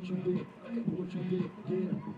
what you did, what you did, yeah.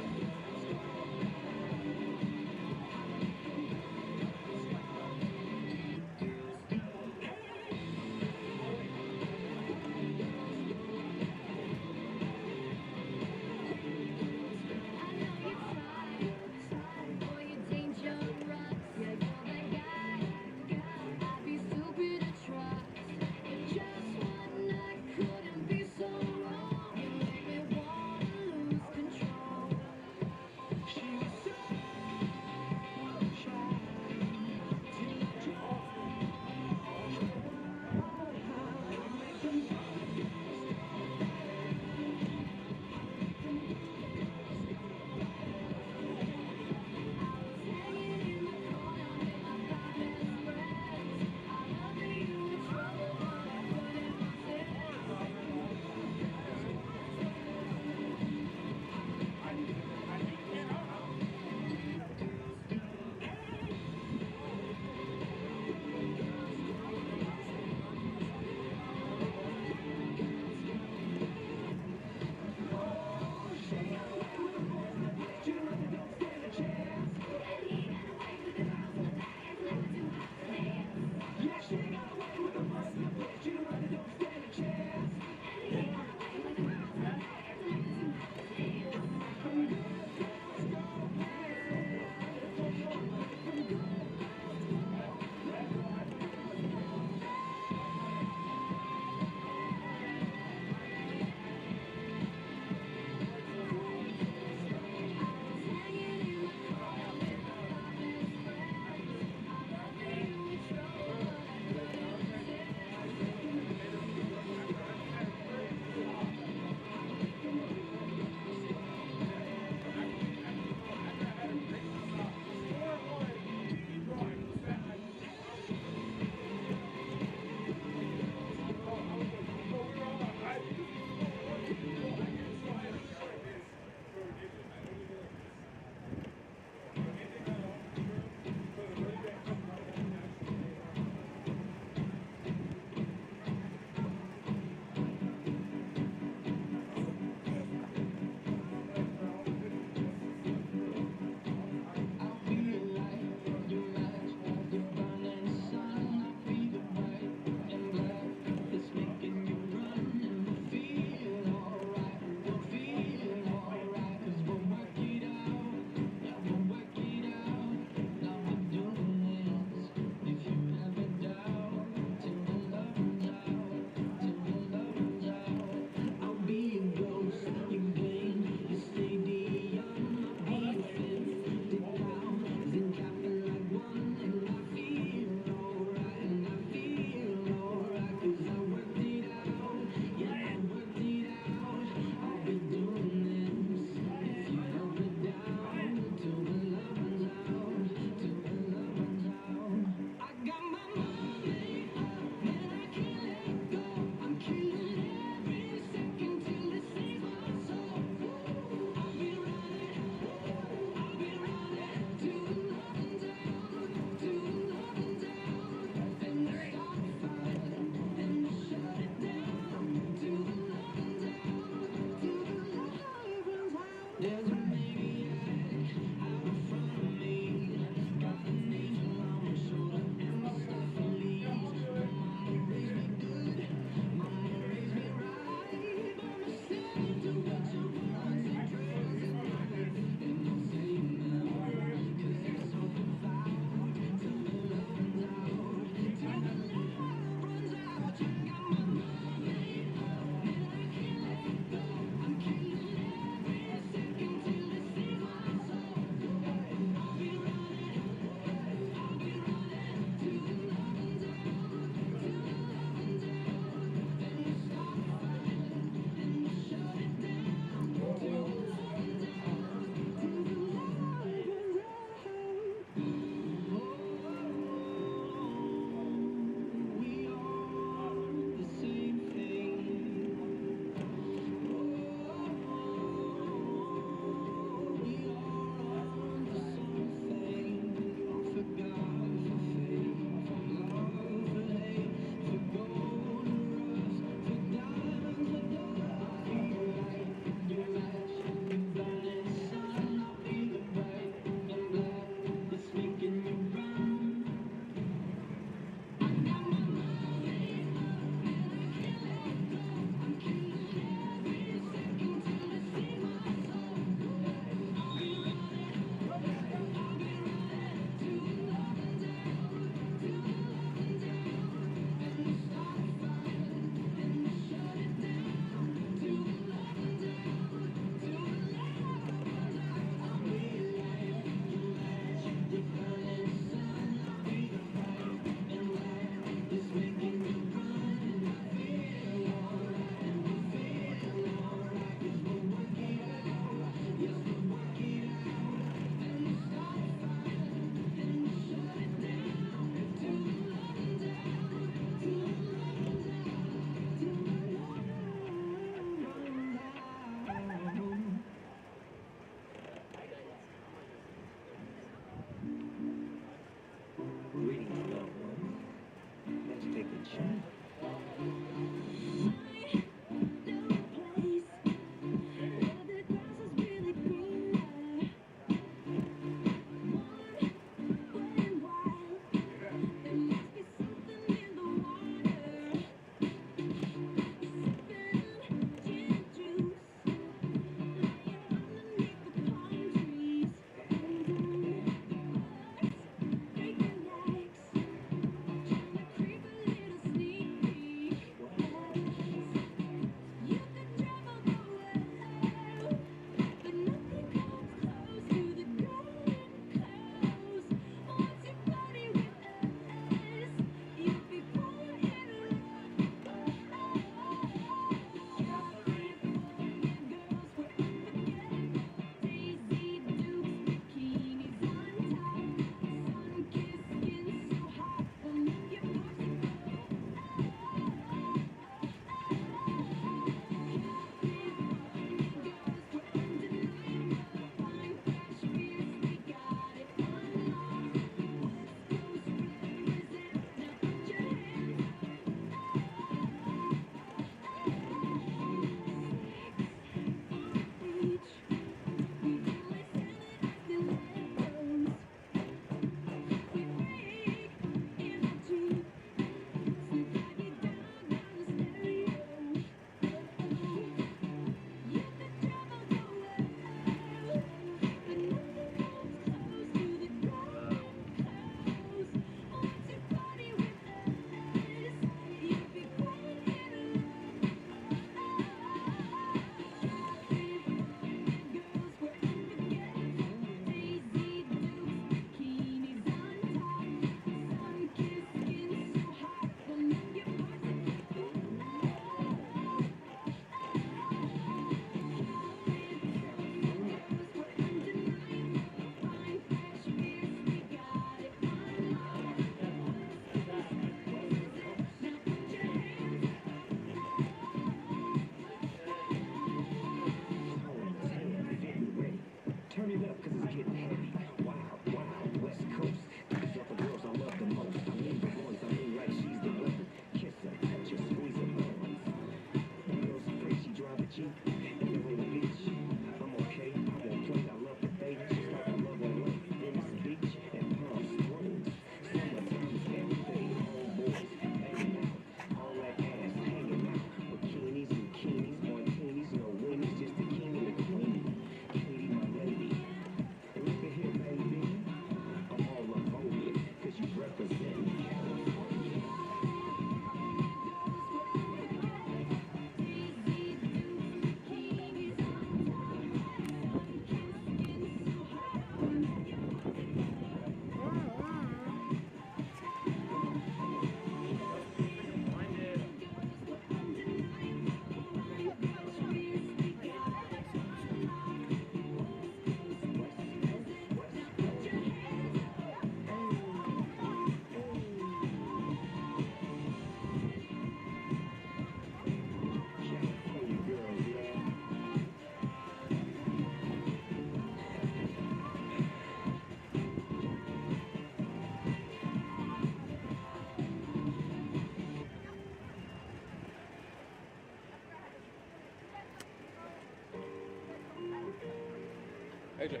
AJ.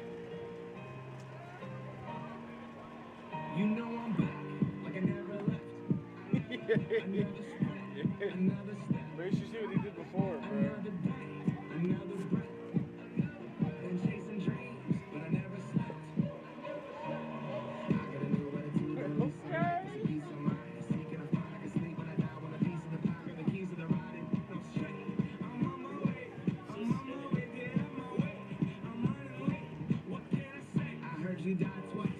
You know I'm back, like I never left. Another sprint, another step. But you should see what he did before, bro. Another day, another breath. Been chasing dreams, but I never slept. I got a new attitude, at least I'm at peace of mind. Seeking a fire, I can sleep when I die. Want a piece of the pie, got the keys to the ride. I'm straight, I'm on my way. I'm on my way, get out my way. I'm running late, what can I say? I heard you died twice.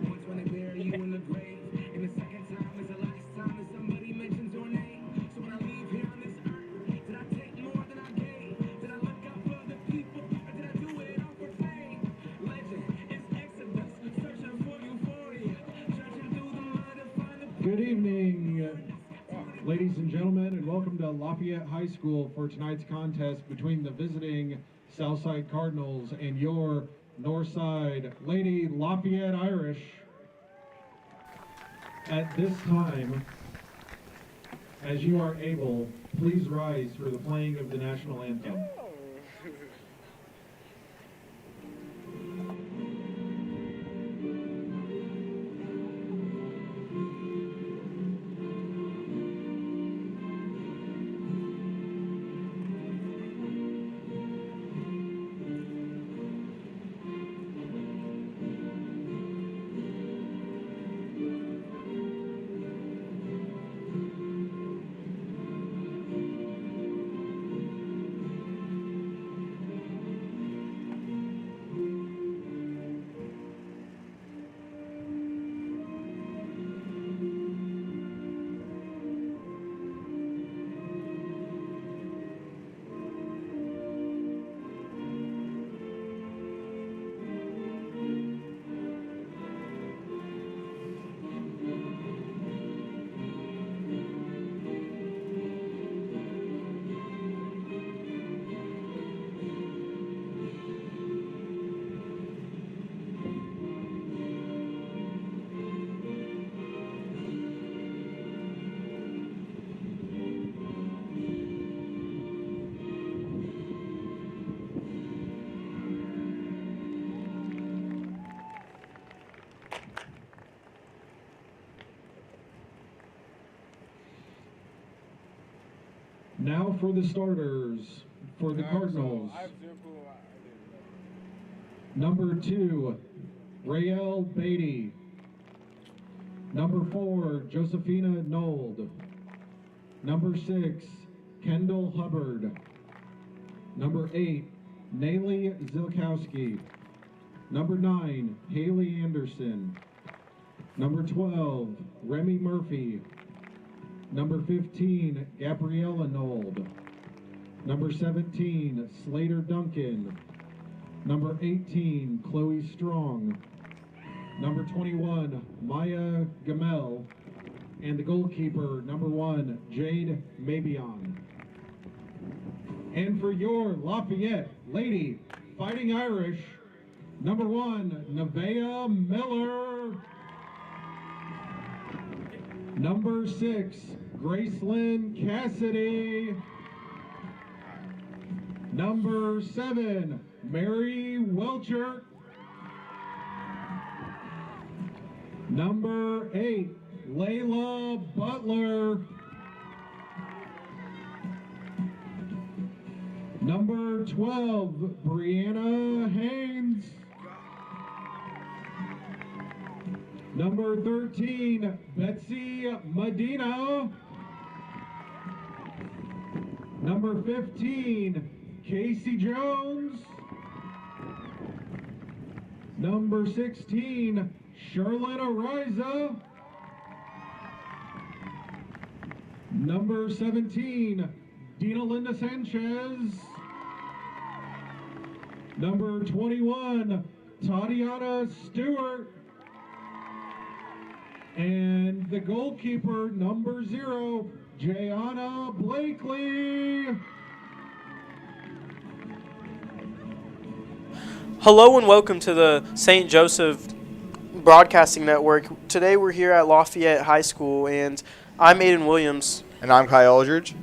Once when they bury you in the grave, and the second time is the last time that somebody mentions your name. So when I leave here on this earth, did I take more than I gave? Did I look out for the people, or did I do it all for fame? Legend is Exodus, searching for euphoria, searching through the mud to find the. Good evening, ladies and gentlemen, and welcome to Lafayette High School for tonight's contest between the visiting Southside Cardinals and your Northside Lady Lafayette Irish. At this time, as you are able, please rise for the playing of the national anthem. Now for the starters for the Cardinals. I have zero clue. Number 2, Rael Beatty. Number 4, Josephina Nold. Number 6, Kendall Hubbard. Number 8, Nayli Zilkowski. Number 9, Haley Anderson. Number 12, Remy Murphy. Number 15, Gabriella Nold. Number 17, Slater Duncan. Number 18, Chloe Strong. Number 21, Maya Gamel. And the goalkeeper, number 1, Jade Mabion. And for your Lafayette Lady Fighting Irish, number 1, Nevaeh Miller. Number 6, Gracelyn Cassidy. Number 7, Mary Welcher. Number 8, Layla Butler. Number 12, Brianna Haynes. Number 13, Betsy Medina. Number 15, Casey Jones. Number 16, Charlotte Ariza. Number 17, Dina Linda Sanchez. Number 21, Tatiana Stewart. And the goalkeeper, number 0, Jayana Blakely. Hello and welcome to the St. Joseph Broadcasting Network. Today we're here at Lafayette High School, and I'm Aiden Williams. And I'm Kyle Aldridge.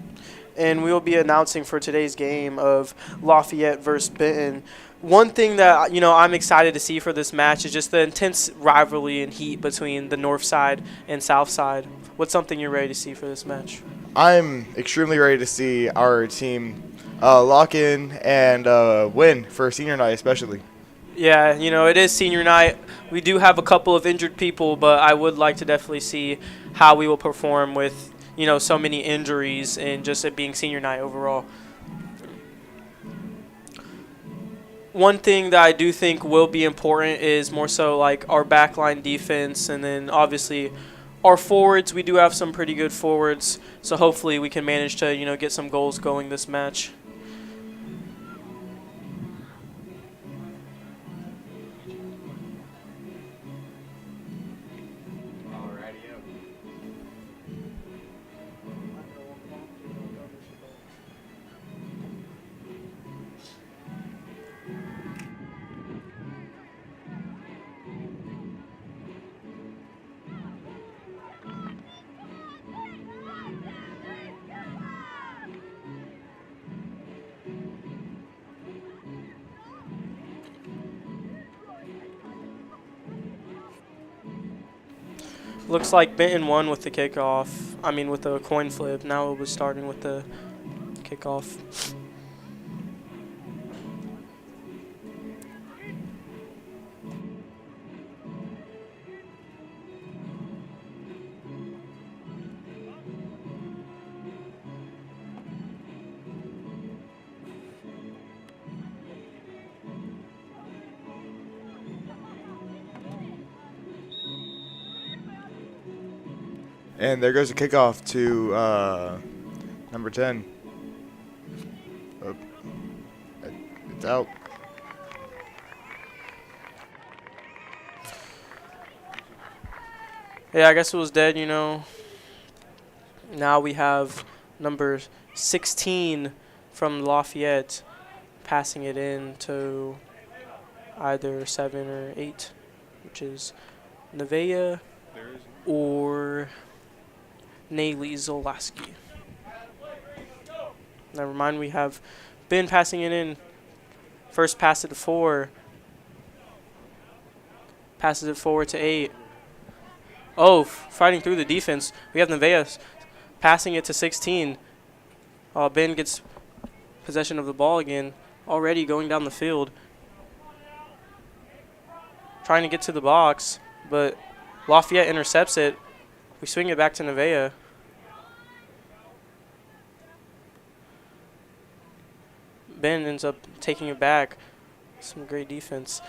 And we will be announcing for today's game of Lafayette versus Benton. One thing that I'm excited to see for this match is just the intense rivalry and heat between the North Side and South Side. What's something you're ready to see for this match? I'm extremely ready to see our team lock in and win for senior night, especially. Yeah, it is senior night. We do have a couple of injured people, but I would like to definitely see how we will perform with, so many injuries and just it being senior night overall. One thing that I do think will be important is more so like our backline defense, and then obviously our forwards. We do have some pretty good forwards, so hopefully we can manage to, get some goals going this match. Looks like Benton won with the kickoff. I mean, with the coin flip. Now it was starting with the kickoff. And there goes the kickoff to number 10. Oh, it's out. Yeah, I guess it was dead, Now we have number 16 from Lafayette passing it in to either 7 or 8, which is Nevaeh or Nayli Zolaski. Never mind, we have Ben passing it in. First pass it to 4. Passes it forward to 8. Oh, fighting through the defense. We have Nevaeh passing it to 16. Ben gets possession of the ball again. Already going down the field. Trying to get to the box, but Lafayette intercepts it. We swing it back to Nevaeh. Ben ends up taking it back. Some great defense.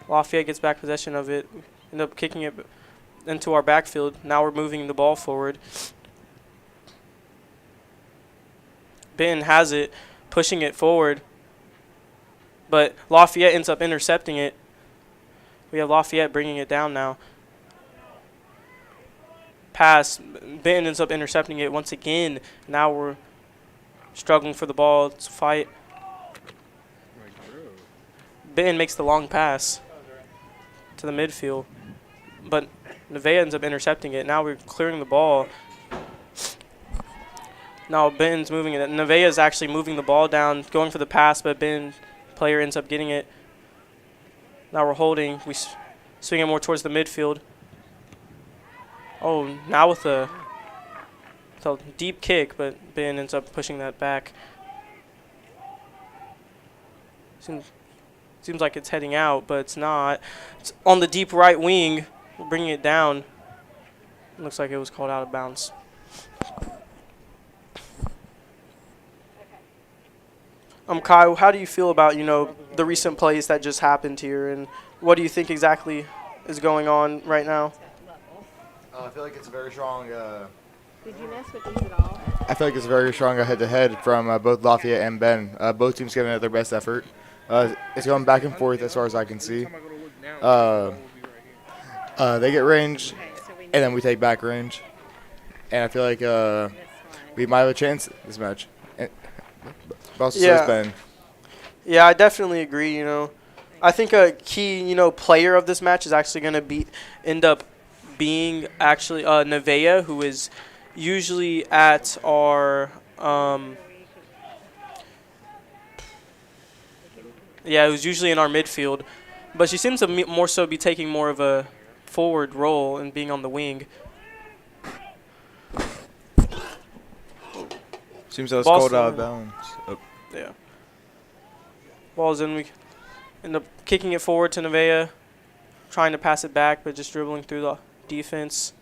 Lafayette gets back possession of it. End up kicking it into our backfield. Now we're moving the ball forward. Ben has it, pushing it forward. But Lafayette ends up intercepting it. We have Lafayette bringing it down now. Pass. Ben ends up intercepting it once again. Now we're struggling for the ball. It's a fight. Ben makes the long pass to the midfield. But Nevaeh ends up intercepting it. Now we're clearing the ball. Now Ben's moving it. Nevaeh is actually moving the ball down, going for the pass, but Ben player ends up getting it. Now we're holding. We swing it more towards the midfield. Oh, now with a deep kick, but Ben ends up pushing that back. Seems like it's heading out, but it's not. It's on the deep right wing. We're bringing it down. Looks like it was called out of bounds. Kyle, how do you feel about, the recent plays that just happened here, and what do you think exactly is going on right now? I feel like it's a very strong. Did you mess with these at all? I feel like it's a very strong head-to-head from both Lafayette and Ben. Both teams giving it their best effort. It's going back and forth as far as I can see. They get range, and then we take back range. And I feel like we might have a chance this match. But also says Ben. Yeah, I definitely agree, I think a key, player of this match is actually going to end up being actually Nevaeh, who is usually at our Yeah, it was usually in our midfield. But she seems to more so be taking more of a forward role and being on the wing. Seems that was Ball's called still out in. of bounds. Oh. Yeah. Ball's in. We end up kicking it forward to Nevaeh. Trying to pass it back, but just dribbling through the defense.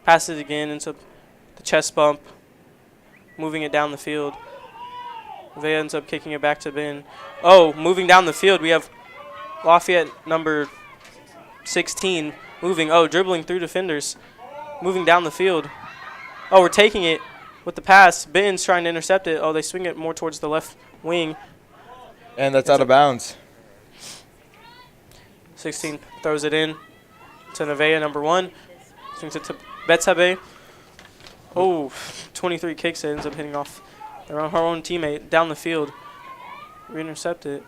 Pass it again into the chest bump. Moving it down the field. Nevaeh ends up kicking it back to Ben. Oh, moving down the field, we have Lafayette number 16 moving. Oh, dribbling through defenders. Moving down the field. Oh, we're taking it with the pass. Benton's trying to intercept it. Oh, they swing it more towards the left wing. And that's out of bounds. 16 throws it in to Nevaeh, number 1. Swings it to Betsabe. Oh, 23 kicks it. Ends up hitting off her own teammate down the field. Re-intercept it.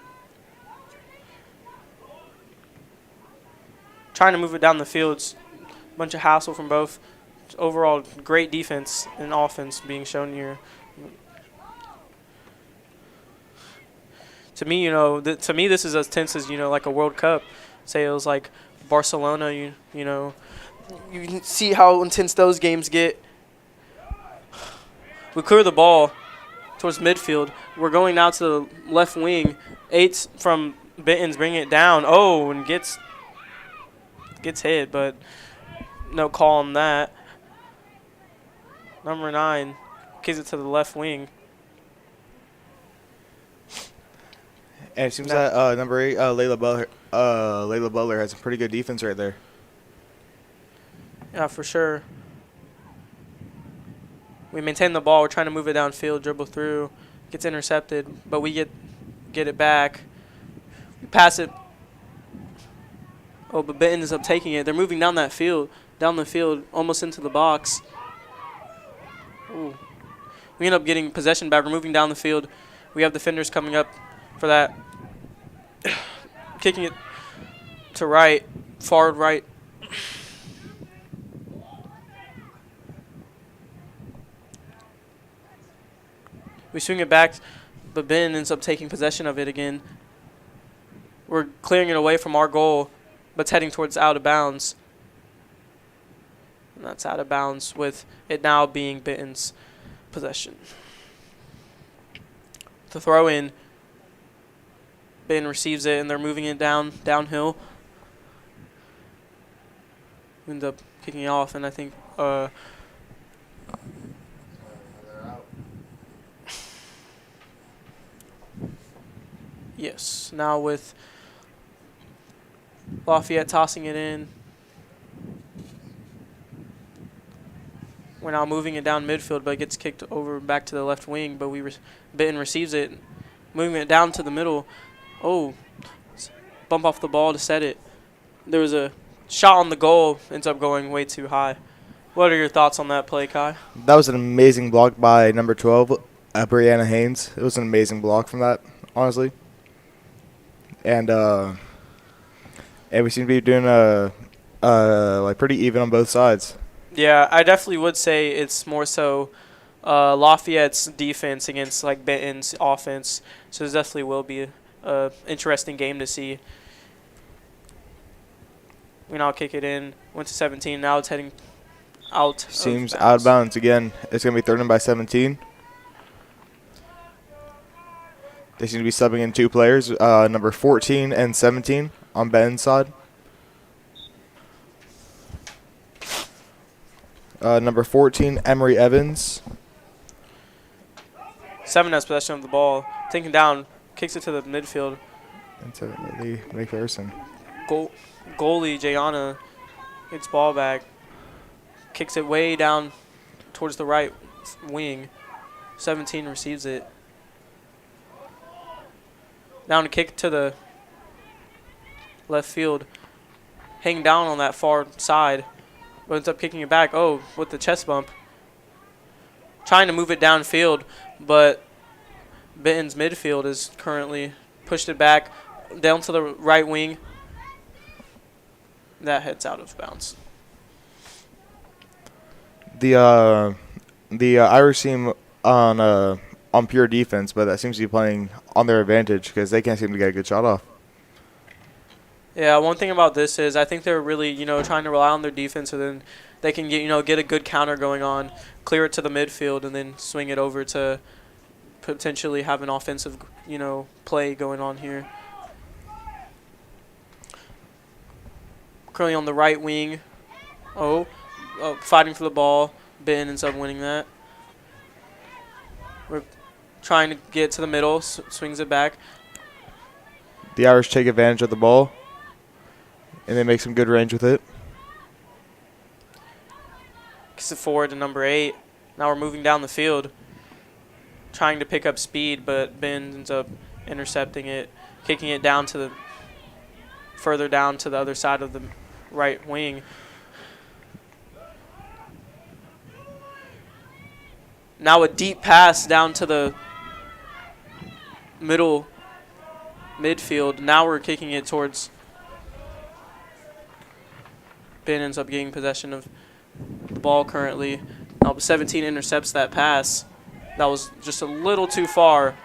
Trying to move it down the field. It's a bunch of hassle from both. Overall, great defense and offense being shown here. To me, to me this is as tense as, like a World Cup. Say it was like Barcelona, you can see how intense those games get. We clear the ball towards midfield. We're going now to the left wing. 8 from Benton's bringing it down. Oh, and gets hit, but no call on that. Number 9 kicks it to the left wing. And it seems that number 8, Layla Butler has a pretty good defense right there. Yeah, for sure. We maintain the ball. We're trying to move it downfield, dribble through. Gets intercepted, but we get it back. We pass it. Oh, but Benton ends up taking it. They're moving down the field, almost into the box. Ooh. We end up getting possession back. We're moving down the field. We have defenders coming up for that. Kicking it to right, forward right. We swing it back, but Ben ends up taking possession of it again. We're clearing it away from our goal, but it's heading towards out of bounds. And that's out of bounds with it now being Benton's possession. The throw in. Ben receives it, and they're moving it downhill. We end up kicking it off, and I think yes. Now with Lafayette tossing it in. We're now moving it down midfield, but it gets kicked over back to the left wing. But Benton receives it, moving it down to the middle. Oh, bump off the ball to set it. There was a shot on the goal, ends up going way too high. What are your thoughts on that play, Kai? That was an amazing block by number 12, Brianna Haynes. It was an amazing block from that, honestly. And we seem to be doing like pretty even on both sides. Yeah, I definitely would say it's more so Lafayette's defense against like Benton's offense. So it definitely will be a interesting game to see. We now kick it in. Went to 17. Now it's heading out. Seems out of bounds again. It's going to be third in by 17. They seem to be subbing in 2 players, number 14 and 17 on Benton's side. Number 14, Emery Evans. 7 has possession of the ball. Taken down. Kicks it to the midfield. Into Lee McPherson. Goalie Jayana gets ball back. Kicks it way down towards the right wing. 17 receives it. Down to kick to the left field. Hanging down on that far side. But ends up kicking it back. Oh, with the chest bump. Trying to move it downfield, but Benton's midfield is currently pushed it back down to the right wing. That heads out of bounds. The Irish team on on pure defense, but that seems to be playing on their advantage because they can't seem to get a good shot off. Yeah, one thing about this is I think they're really, trying to rely on their defense, and then they can get a good counter going on, clear it to the midfield, and then swing it over to potentially have an offensive, play going on here. Currently on the right wing. Fighting for the ball. Ben ends up winning that. We're trying to get to the middle, swings it back. The Irish take advantage of the ball, and they make some good range with it. Kicks it forward to number 8. Now we're moving down the field, trying to pick up speed, but Ben ends up intercepting it, kicking it down to further down to the other side of the right wing. Now a deep pass down to the midfield. Now we're kicking it towards. Ben ends up getting possession of the ball currently. Now 17 intercepts that pass. That was just a little too far.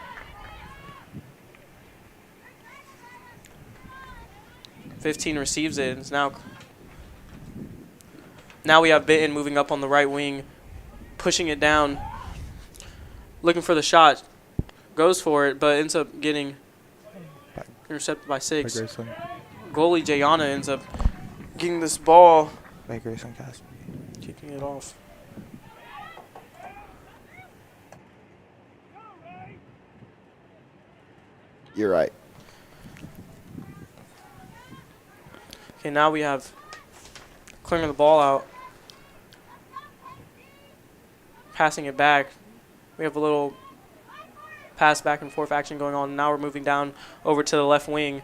(15) receives it. It's now we have Benton moving up on the right wing, pushing it down, looking for the shot. Goes for it, but ends up getting intercepted by 6. Goalie Jayana ends up getting this ball, kicking it off. You're right. Okay, now we have clearing the ball out, passing it back. We have a little pass back and forth action going on. Now we're moving down over to the left wing.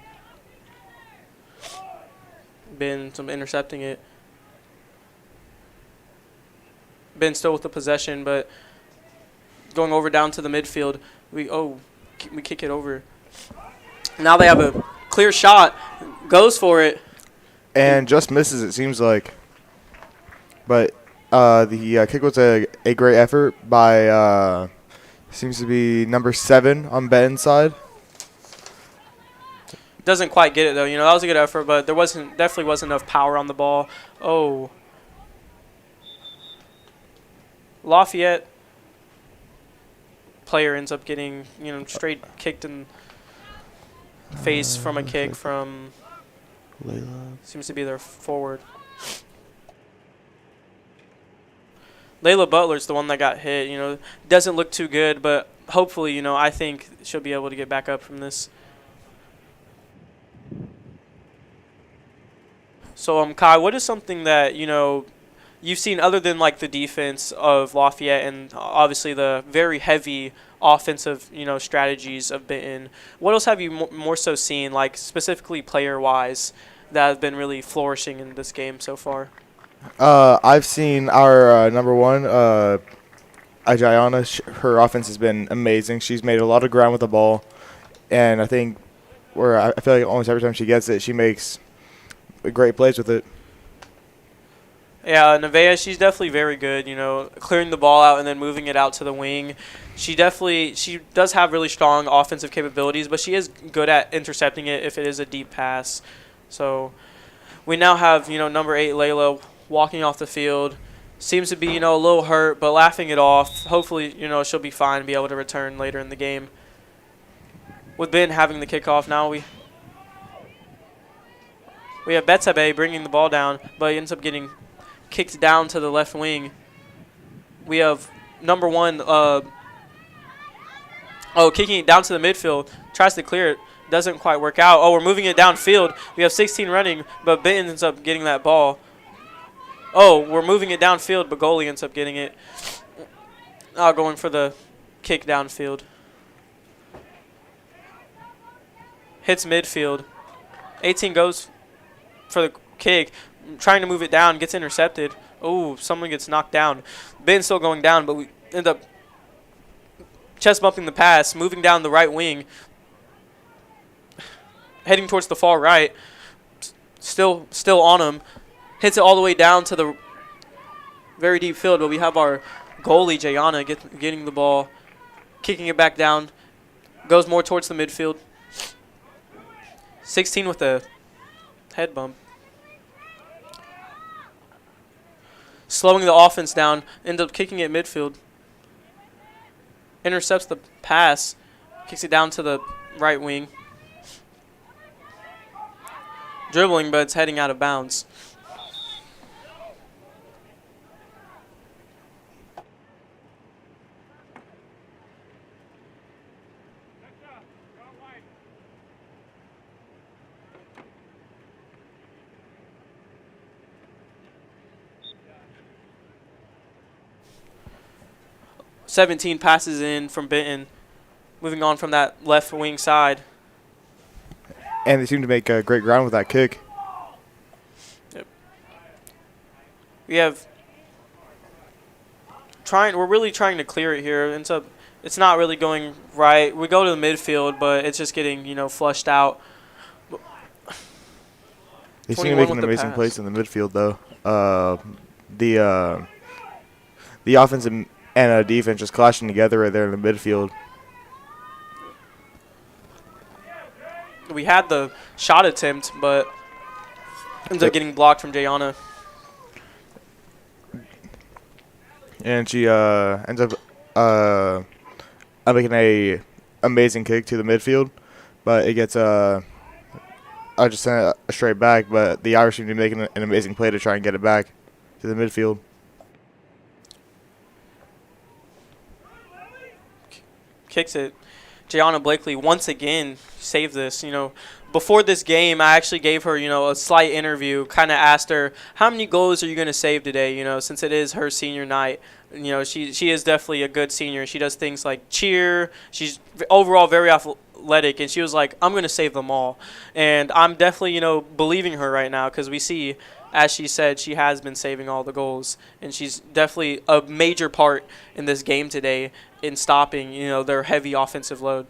Ben intercepting it. Ben still with the possession, but going over down to the midfield. We kick it over. Now they have a clear shot. Goes for it. And just misses, it seems like. But the kick was a great effort by, seems to be number 7 on Benton's side. Doesn't quite get it, though. That was a good effort, but there definitely wasn't enough power on the ball. Oh. Lafayette player ends up getting, straight kicked in the face from a kick from Layla. Seems to be their forward. Layla Butler's the one that got hit. Doesn't look too good, but hopefully, I think she'll be able to get back up from this. So, Kai, what is something that, you've seen other than, like, the defense of Lafayette and obviously the very heavy offensive, strategies of Benton? What else have you more so seen, like, specifically player-wise, that has been really flourishing in this game so far? I've seen our number 1, Ajayana. Her offense has been amazing. She's made a lot of ground with the ball, and I think I feel like almost every time she gets it, she makes great plays with it. Yeah, Nevaeh, she's definitely very good, clearing the ball out and then moving it out to the wing. She does have really strong offensive capabilities, but she is good at intercepting it if it is a deep pass. So we now have, number 8, Layla, walking off the field. Seems to be, a little hurt, but laughing it off. Hopefully, she'll be fine and be able to return later in the game. With Ben having the kickoff, now we have Betsabe bringing the ball down, but he ends up getting kicked down to the left wing. We have number 1, kicking it down to the midfield. Tries to clear it. Doesn't quite work out. We're moving it downfield. We have 16 running, but Benton ends up getting that ball. We're moving it downfield, but goalie ends up getting it. Going for the kick downfield. Hits midfield. 18 goes for the kick. Trying to move it down. Gets intercepted. Someone gets knocked down. Ben's still going down, but we end up chest bumping the pass. Moving down the right wing. Heading towards the far right. Still on him. Hits it all the way down to the very deep field, but we have our goalie, Jayana, getting the ball. kicking it back down. Goes more towards the midfield. 16 with a head bump. Slowing the offense down. Ends up kicking it midfield. Intercepts the pass. Kicks it down to the right wing. Dribbling, but it's heading out of bounds. "17 passes in from Benton, moving on from that left wing side. And they seem to make great ground with that kick. Yep. We're really trying to clear it here. It's not really going right. We go to the midfield, but it's just getting, flushed out. They seem to 21 make an with the amazing pass. place in the midfield, though. The offense and defense just clashing together right there in the midfield. We had the shot attempt, but ends up getting blocked from Jayana. And she ends up making a amazing kick to the midfield, but it gets I just sent it straight back. But the Irish seem to be making an amazing play to try and get it back to the midfield. Kicks it. Jayana Blakely once again saved this. Before this game, I actually gave her, a slight interview, kind of asked her, how many goals are you going to save today, since it is her senior night. She is definitely a good senior. She does things like cheer. She's overall very athletic, and she was like, I'm going to save them all. And I'm definitely, believing her right now because we see, as she said, she has been saving all the goals, and she's definitely a major part in this game today in stopping, their heavy offensive load.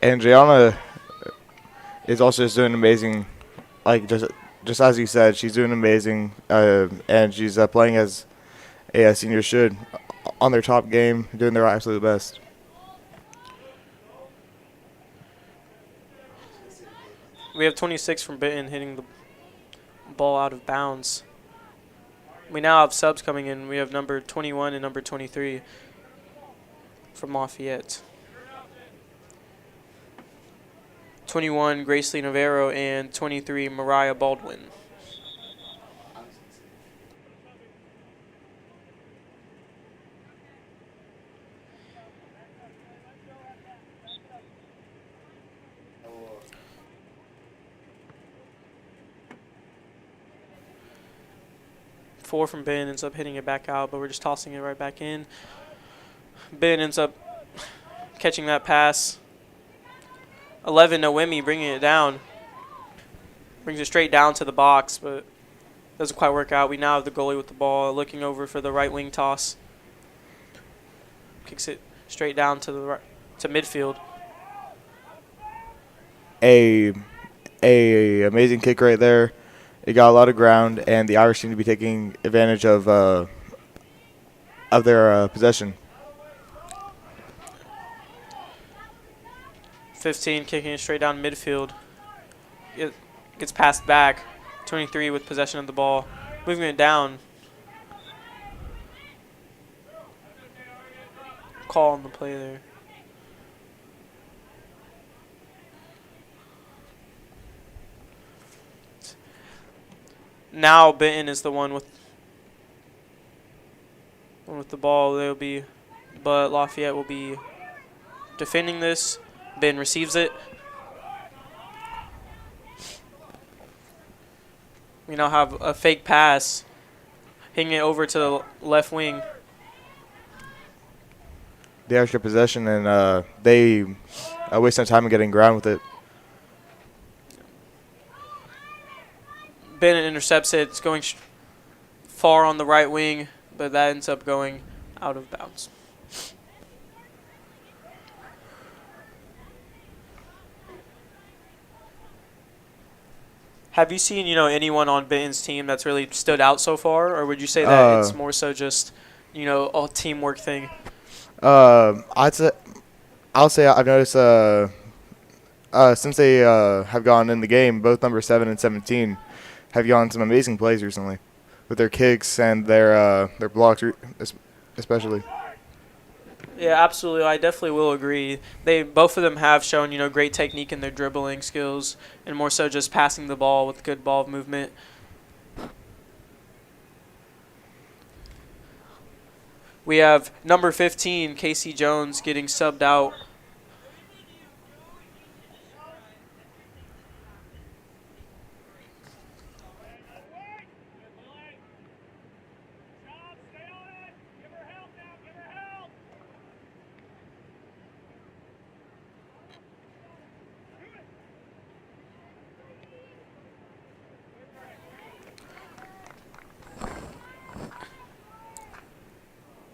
And Gianna is also just doing amazing, like just as you said, she's doing amazing, and she's playing as a senior should, on their top game, doing their absolute best. We have 26 from Benton hitting the ball out of bounds. We now have subs coming in. We have number 21 and number 23 from Lafayette. 21, Grace Lee Navarro, and 23, Mariah Baldwin. Four from Ben ends up hitting it back out, but we're just tossing it right back in. Ben ends up catching that pass. 11, Noemi bringing it down. Brings it straight down to the box, but doesn't quite work out. We now have the goalie with the ball, looking over for the right wing toss. Kicks it straight down to the right, to midfield. A amazing kick right there. It got a lot of ground, and the Irish seem to be taking advantage of their possession. 15, kicking it straight down midfield. It gets passed back. 23 with possession of the ball. Moving it down. Call on the play there. Now Benton is the one with the ball. But Lafayette will be defending this. Ben receives it. We now have a fake pass, hitting it over to the left wing. The extra possession, and they waste some time in getting ground with it. Bennett intercepts it. It's going far on the right wing, but that ends up going out of bounds. Have you seen, anyone on Benton's team that's really stood out so far, or would you say that it's more so just, a teamwork thing? I'd say I'll say I've noticed since they have gone in the game, both number 7 and 17 have gone some amazing plays recently with their kicks and their blocks, especially. Yeah, absolutely. I definitely will agree. They both of them have shown, great technique in their dribbling skills and more so just passing the ball with good ball movement. We have number 15, Casey Jones, getting subbed out.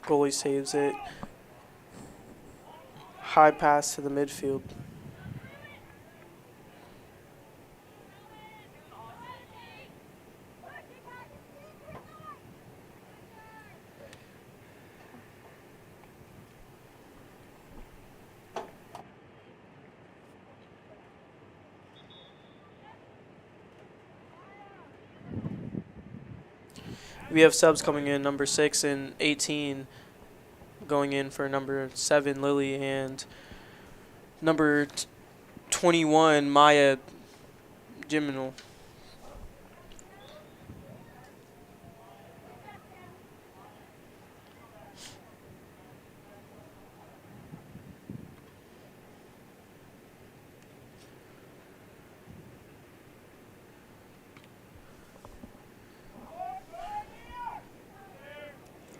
Goalie saves it. High pass to the midfield. We have subs coming in, number 6 and 18 going in for number 7, Lily, and number 21, Maya Jiminal.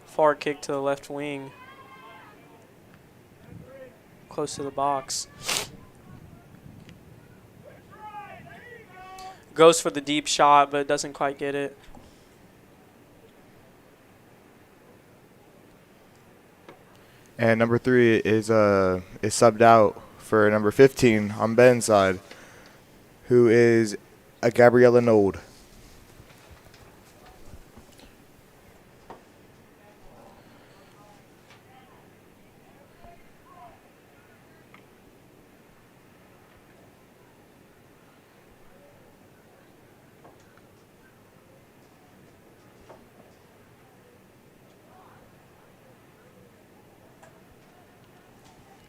Far kick to the left wing. Close to the box. Goes for the deep shot, but doesn't quite get it. And number 3 is subbed out for number 15 on Ben's side, who is a Gabriella Node.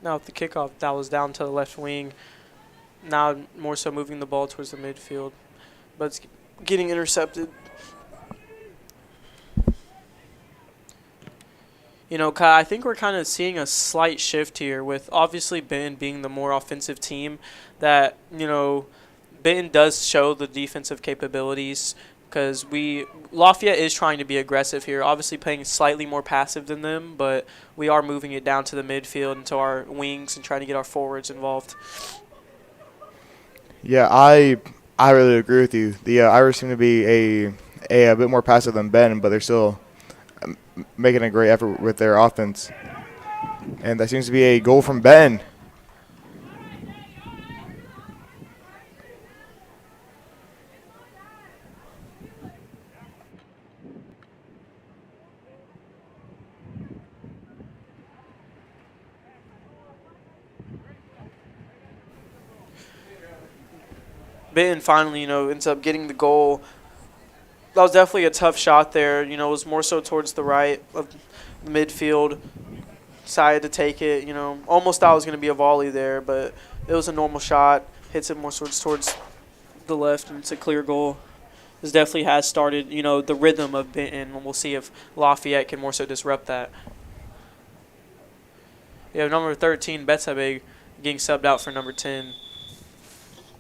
Now with the kickoff, that was down to the left wing. Now more so moving the ball towards the midfield. But it's getting intercepted. Kai, I think we're kind of seeing a slight shift here with obviously Benton being the more offensive team that, Benton does show the defensive capabilities because Lafayette is trying to be aggressive here, obviously playing slightly more passive than them, but we are moving it down to the midfield and to our wings and trying to get our forwards involved. Yeah, I really agree with you. The Irish seem to be a bit more passive than Ben, but they're still making a great effort with their offense. And that seems to be a goal from Ben. Benton finally, ends up getting the goal. That was definitely a tough shot there. It was more so towards the right of the midfield. Decided to take it. Almost thought it was going to be a volley there, but it was a normal shot. Hits it more towards the left, and it's a clear goal. This definitely has started, the rhythm of Benton. We'll see if Lafayette can more so disrupt that. We have number 13, Betsabé, getting subbed out for number 10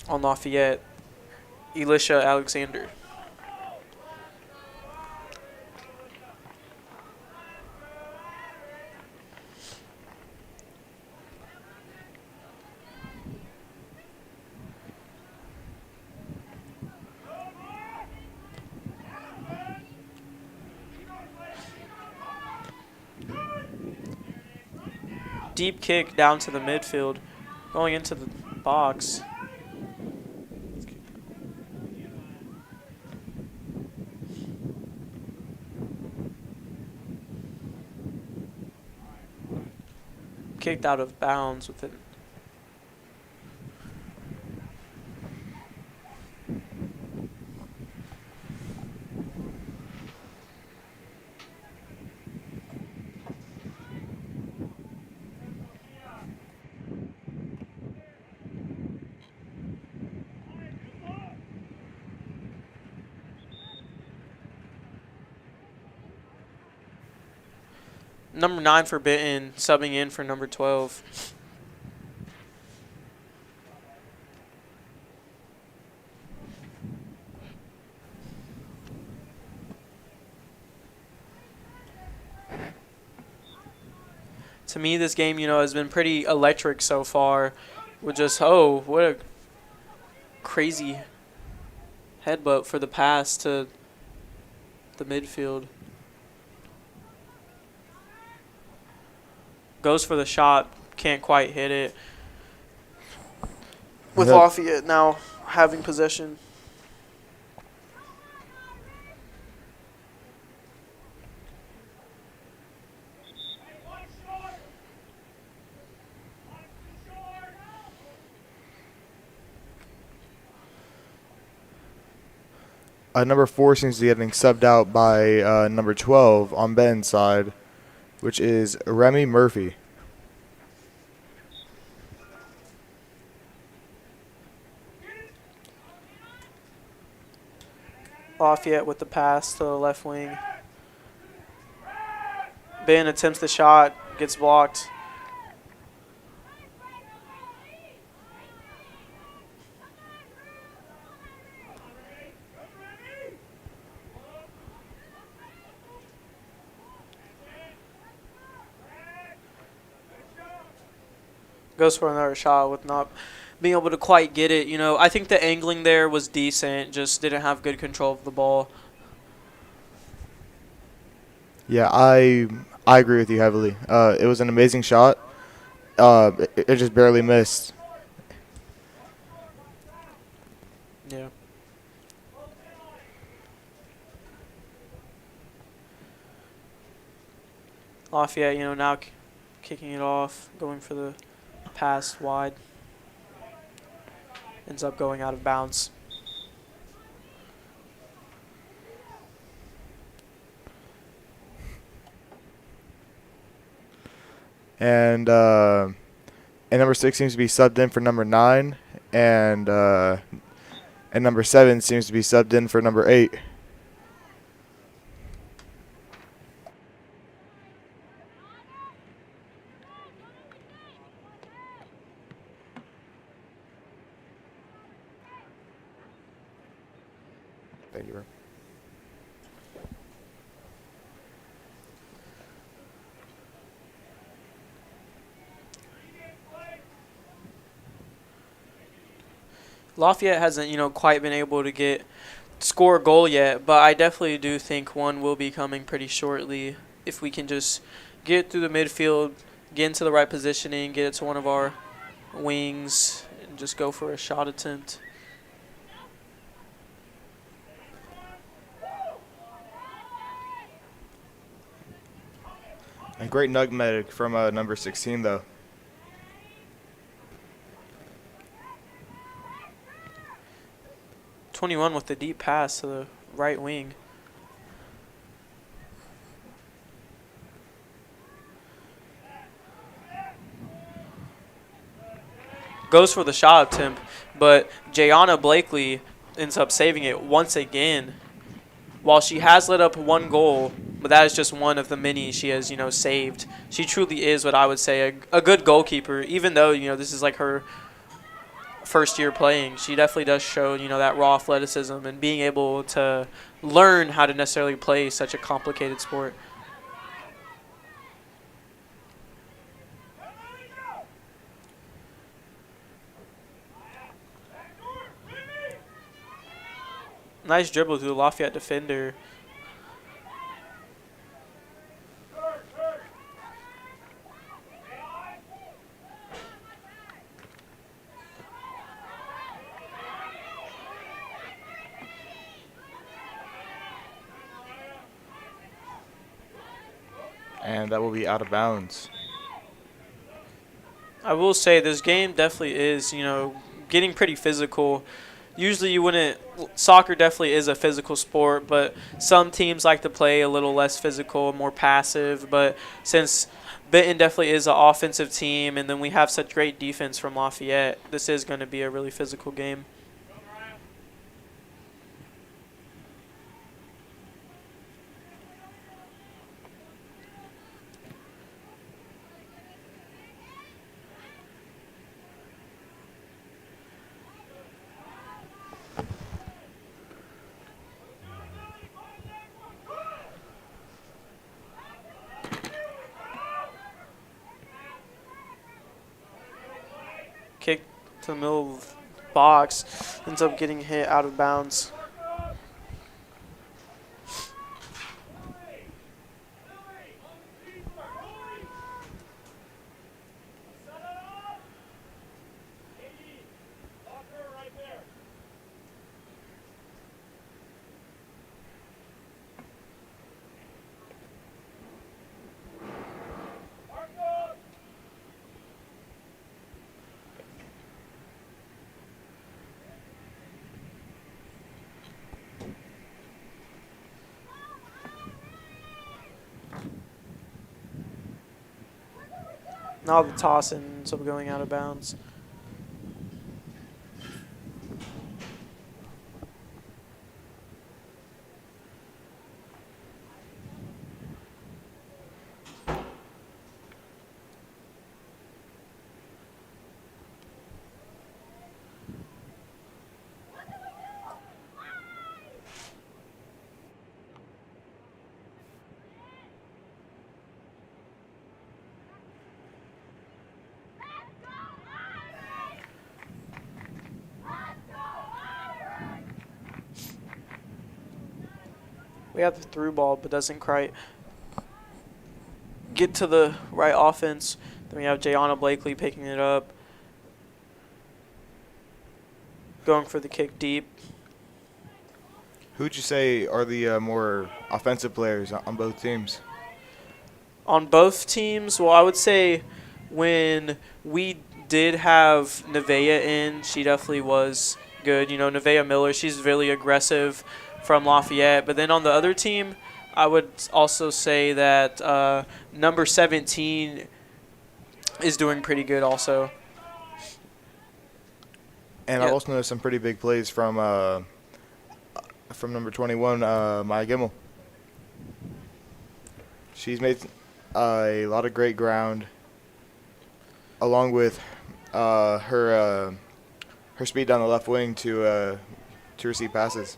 on Lafayette, Elisha Alexander. Deep kick down to the midfield, going into the box. kicked out of bounds with it. Number 9 for Benton, subbing in for number 12. To me, this game, has been pretty electric so far. With just, what a crazy headbutt for the pass to the midfield. Goes for the shot, can't quite hit it. With Lafayette now having possession. Number 4 seems to be getting subbed out by number 12 on Ben's side, which is Remy Murphy. Lafayette with the pass to the left wing. Ben attempts the shot, gets blocked. Goes for another shot with not being able to quite get it. I think the angling there was decent, just didn't have good control of the ball. Yeah, I agree with you heavily. It was an amazing shot. It just barely missed. Yeah. Lafayette, now kicking it off, going for the pass wide. Ends up going out of bounds. And number 6 seems to be subbed in for number 9, and number 7 seems to be subbed in for number 8. Thank you, bro. Lafayette hasn't, quite been able to score a goal yet, but I definitely do think one will be coming pretty shortly if we can just get through the midfield, get into the right positioning, get it to one of our wings, and just go for a shot attempt. A great nutmeg from number 16, though. '21 with the deep pass to the right wing. Goes for the shot attempt, but Jayana Blakely ends up saving it once again. While she has let up one goal, but that is just one of the many she has, saved. She truly is what I would say a good goalkeeper, even though, this is like her first year playing. She definitely does show, that raw athleticism and being able to learn how to necessarily play such a complicated sport. Nice dribble to the Lafayette defender. And that will be out of bounds. I will say this game definitely is, getting pretty physical. Usually you wouldn't soccer definitely is a physical sport, but some teams like to play a little less physical, more passive, but since Benton definitely is an offensive team and then we have such great defense from Lafayette, this is going to be a really physical game. Kick to the middle of the box, ends up getting hit out of bounds. Now the toss ends up going out of bounds. We have the through ball, but doesn't quite get to the right offense. Then we have Jayana Blakely picking it up, going for the kick deep. Who would you say are the more offensive players on both teams? On both teams, well, I would say when we did have Nevaeh in, she definitely was good. Nevaeh Miller, she's really aggressive from Lafayette. But then on the other team, I would also say that number 17 is doing pretty good also. And I've also noticed some pretty big plays from number 21, Maya Gimmel. She's made a lot of great ground, along with her speed down the left wing to receive passes.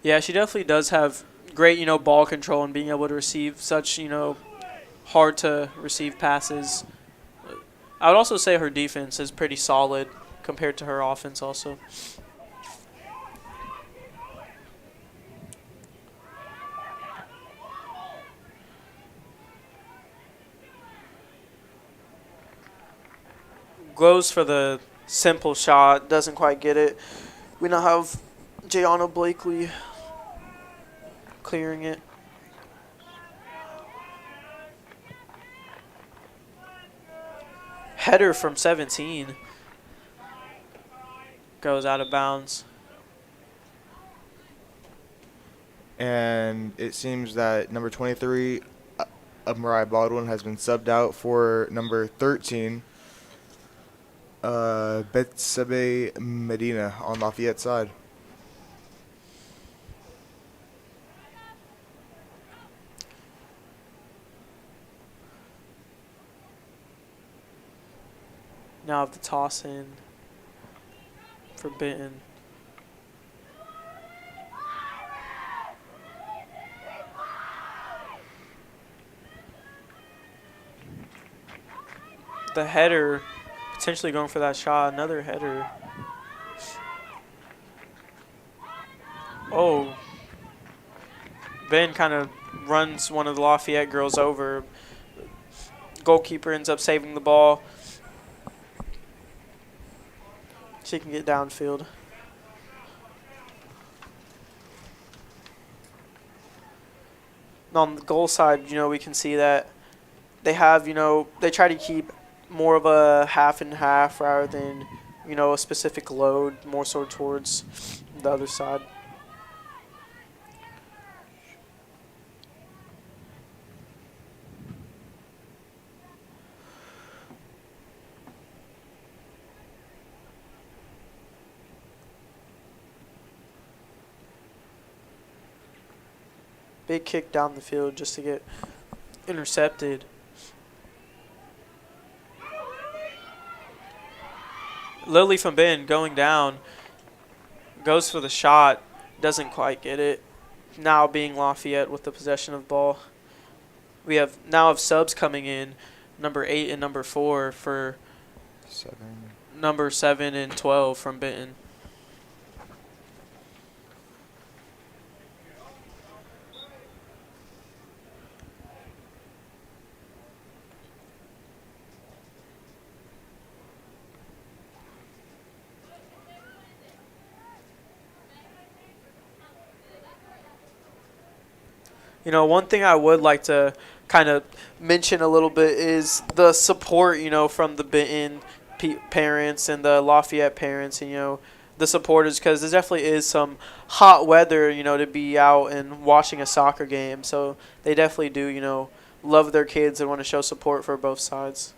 Yeah, she definitely does have great, ball control and being able to receive such, hard to receive passes. I would also say her defense is pretty solid compared to her offense also. Goes for the simple shot, doesn't quite get it. We now have Jayana Blakely clearing it. Header from 17 goes out of bounds. And it seems that number 23, Mariah Baldwin, has been subbed out for number 13, Betsabe Medina on Lafayette side. Now have the toss in for Benton. The header, potentially going for that shot, another header. Oh. Ben kind of runs one of the Lafayette girls over. Goalkeeper ends up saving the ball. She can get downfield. On the goal side, we can see that they have, they try to keep more of a half and half rather than, a specific load, more so towards the other side. Big kick down the field just to get intercepted. Lily from Benton going down, goes for the shot, doesn't quite get it. Now being Lafayette with the possession of ball. We have subs coming in, number 8 and number 4 for 7. number 7 and 12 from Benton. One thing I would like to kind of mention a little bit is the support, from the Benton parents and the Lafayette parents, and, the supporters, because there definitely is some hot weather, to be out and watching a soccer game. So they definitely do, love their kids and want to show support for both sides.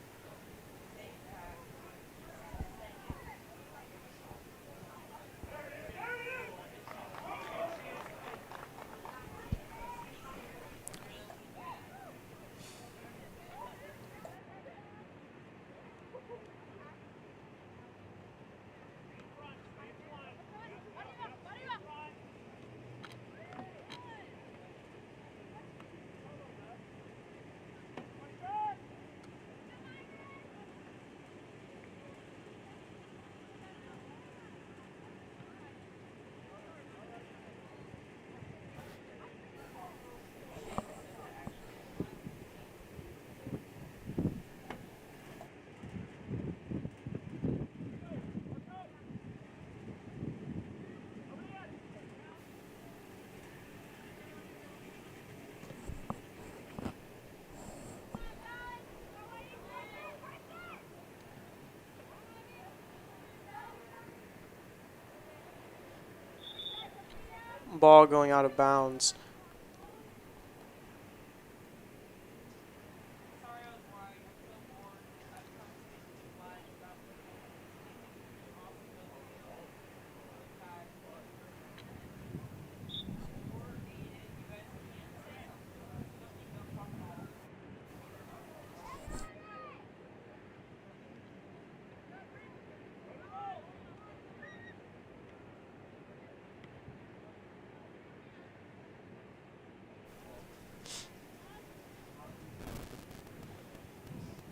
Ball going out of bounds.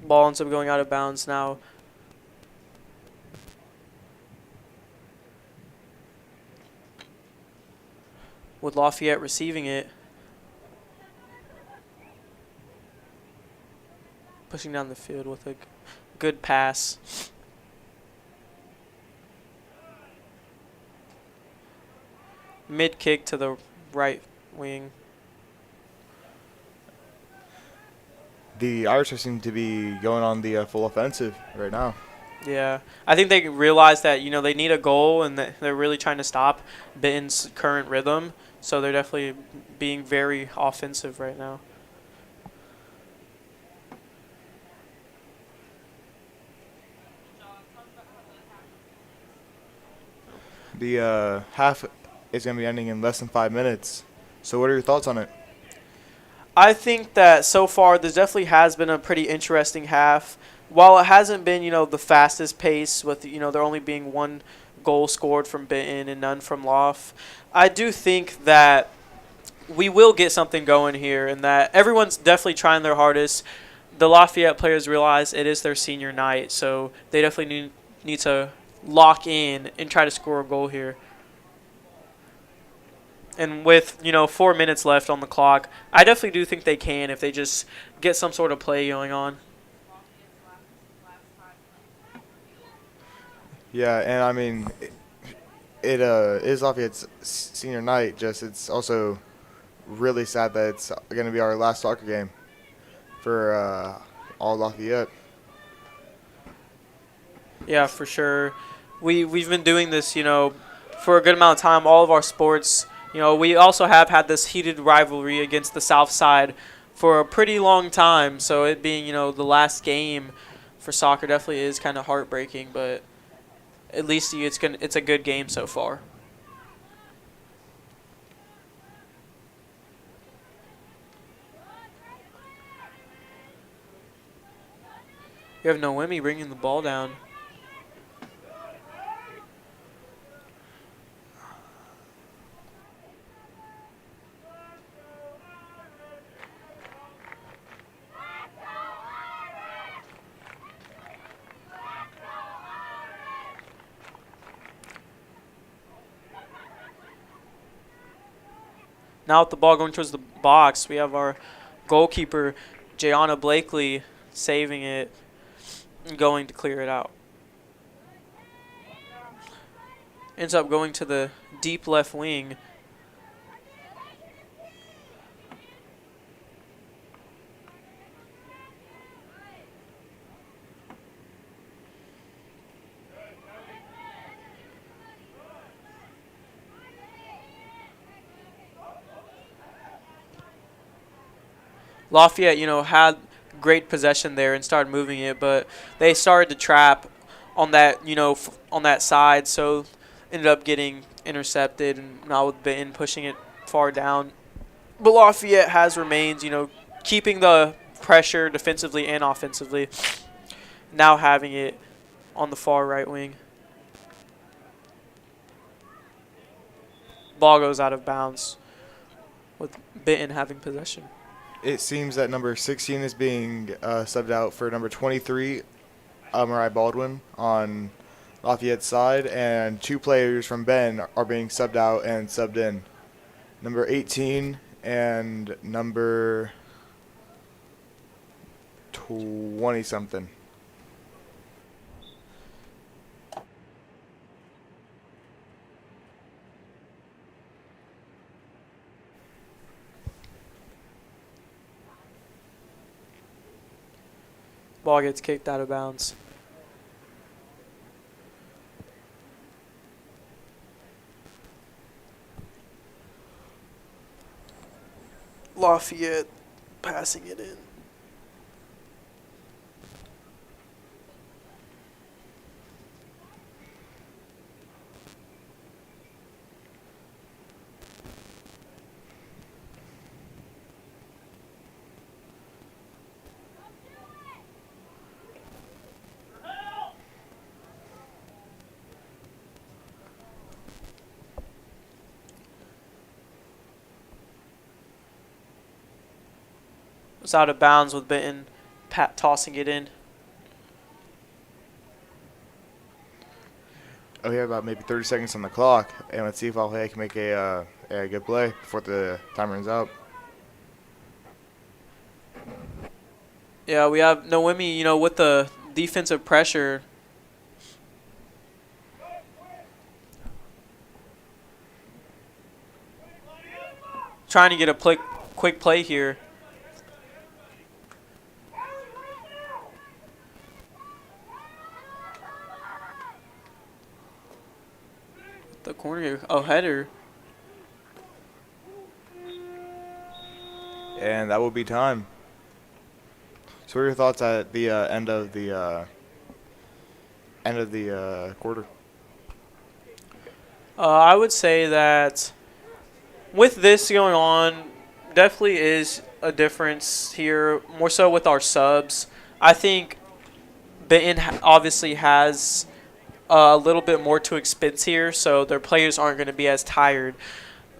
Ball ends up going out of bounds now. With Lafayette receiving it. Pushing down the field with a good pass. Mid kick to the right wing. The Irish seem to be going on the full offensive right now. Yeah, I think they realize that they need a goal and that they're really trying to stop Benton's current rhythm. So they're definitely being very offensive right now. The half is going to be ending in less than 5 minutes. So what are your thoughts on it? I think that so far there definitely has been a pretty interesting half. While it hasn't been, the fastest pace with, there only being one goal scored from Benton and none from Loft, I do think that we will get something going here and that everyone's definitely trying their hardest. The Lafayette players realize it is their senior night, so they definitely need to lock in and try to score a goal here. And with, 4 minutes left on the clock, I definitely do think they can if they just get some sort of play going on. Yeah, and I mean, it is Lafayette's senior night. Just it's also really sad that it's going to be our last soccer game for all Lafayette. Yeah, for sure. We've been doing this, for a good amount of time. All of our sports, we also have had this heated rivalry against the South Side for a pretty long time. So it being, the last game for soccer definitely is kind of heartbreaking, but at least it's a good game so far. You have Noemi bringing the ball down. Now with the ball going towards the box, we have our goalkeeper, Jayana Blakely, saving it and going to clear it out. Ends up going to the deep left wing. Lafayette, had great possession there and started moving it, but they started to trap on that, on that side, so ended up getting intercepted, and now with Benton pushing it far down. But Lafayette has remained, keeping the pressure defensively and offensively, now having it on the far right wing. Ball goes out of bounds with Benton having possession. It seems that number 16 is being subbed out for number 23, Mariah Baldwin, on Lafayette's side, and 2 players from Ben are being subbed out and subbed in. Number 18 and number 20-something. Ball gets kicked out of bounds. Lafayette passing it in. Was out of bounds with Benton tossing it in. Oh, we have about maybe 30 seconds on the clock, and let's see if Lafayette can make a good play before the time runs out. Yeah, we have Noemi, with the defensive pressure. Trying to get a quick play here. The corner, header. And that will be time. So what are your thoughts at the end of the quarter? I would say that with this going on, definitely is a difference here, more so with our subs. I think Benton obviously has a little bit more to expense here, so their players aren't going to be as tired.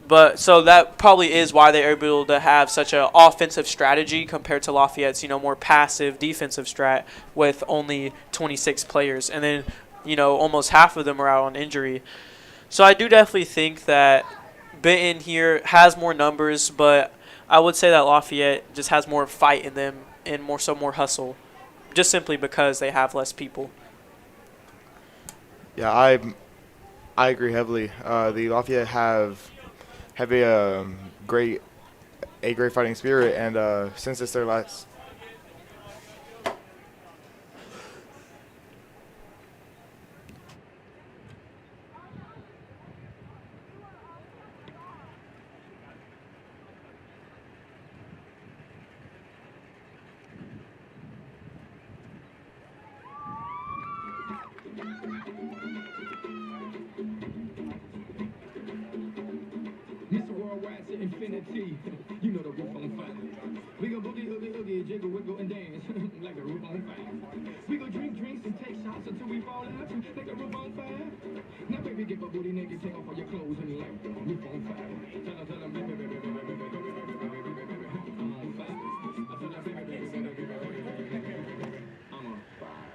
But so that probably is why they're able to have such an offensive strategy compared to Lafayette's, more passive defensive strat with only 26 players. And then, almost half of them are out on injury. So I do definitely think that Benton here has more numbers, but I would say that Lafayette just has more fight in them and more hustle, just simply because they have less people. Yeah, I agree heavily. The Lafayette have a great fighting spirit, and since it's their last to infinity. You know the roof on fire. We go boogie, oogie, oogie, jiggle, wiggle, and dance like the roof on fire. We go drink drinks and take shots until we fall out like the roof on fire. Now baby, get my booty naked, take off all your clothes and like the roof on fire. Tell her, baby, baby, baby, baby, baby, baby, baby, baby, baby, I'm on fire. I tell her, baby, baby, baby, baby, baby, baby, baby, baby, I'm on fire.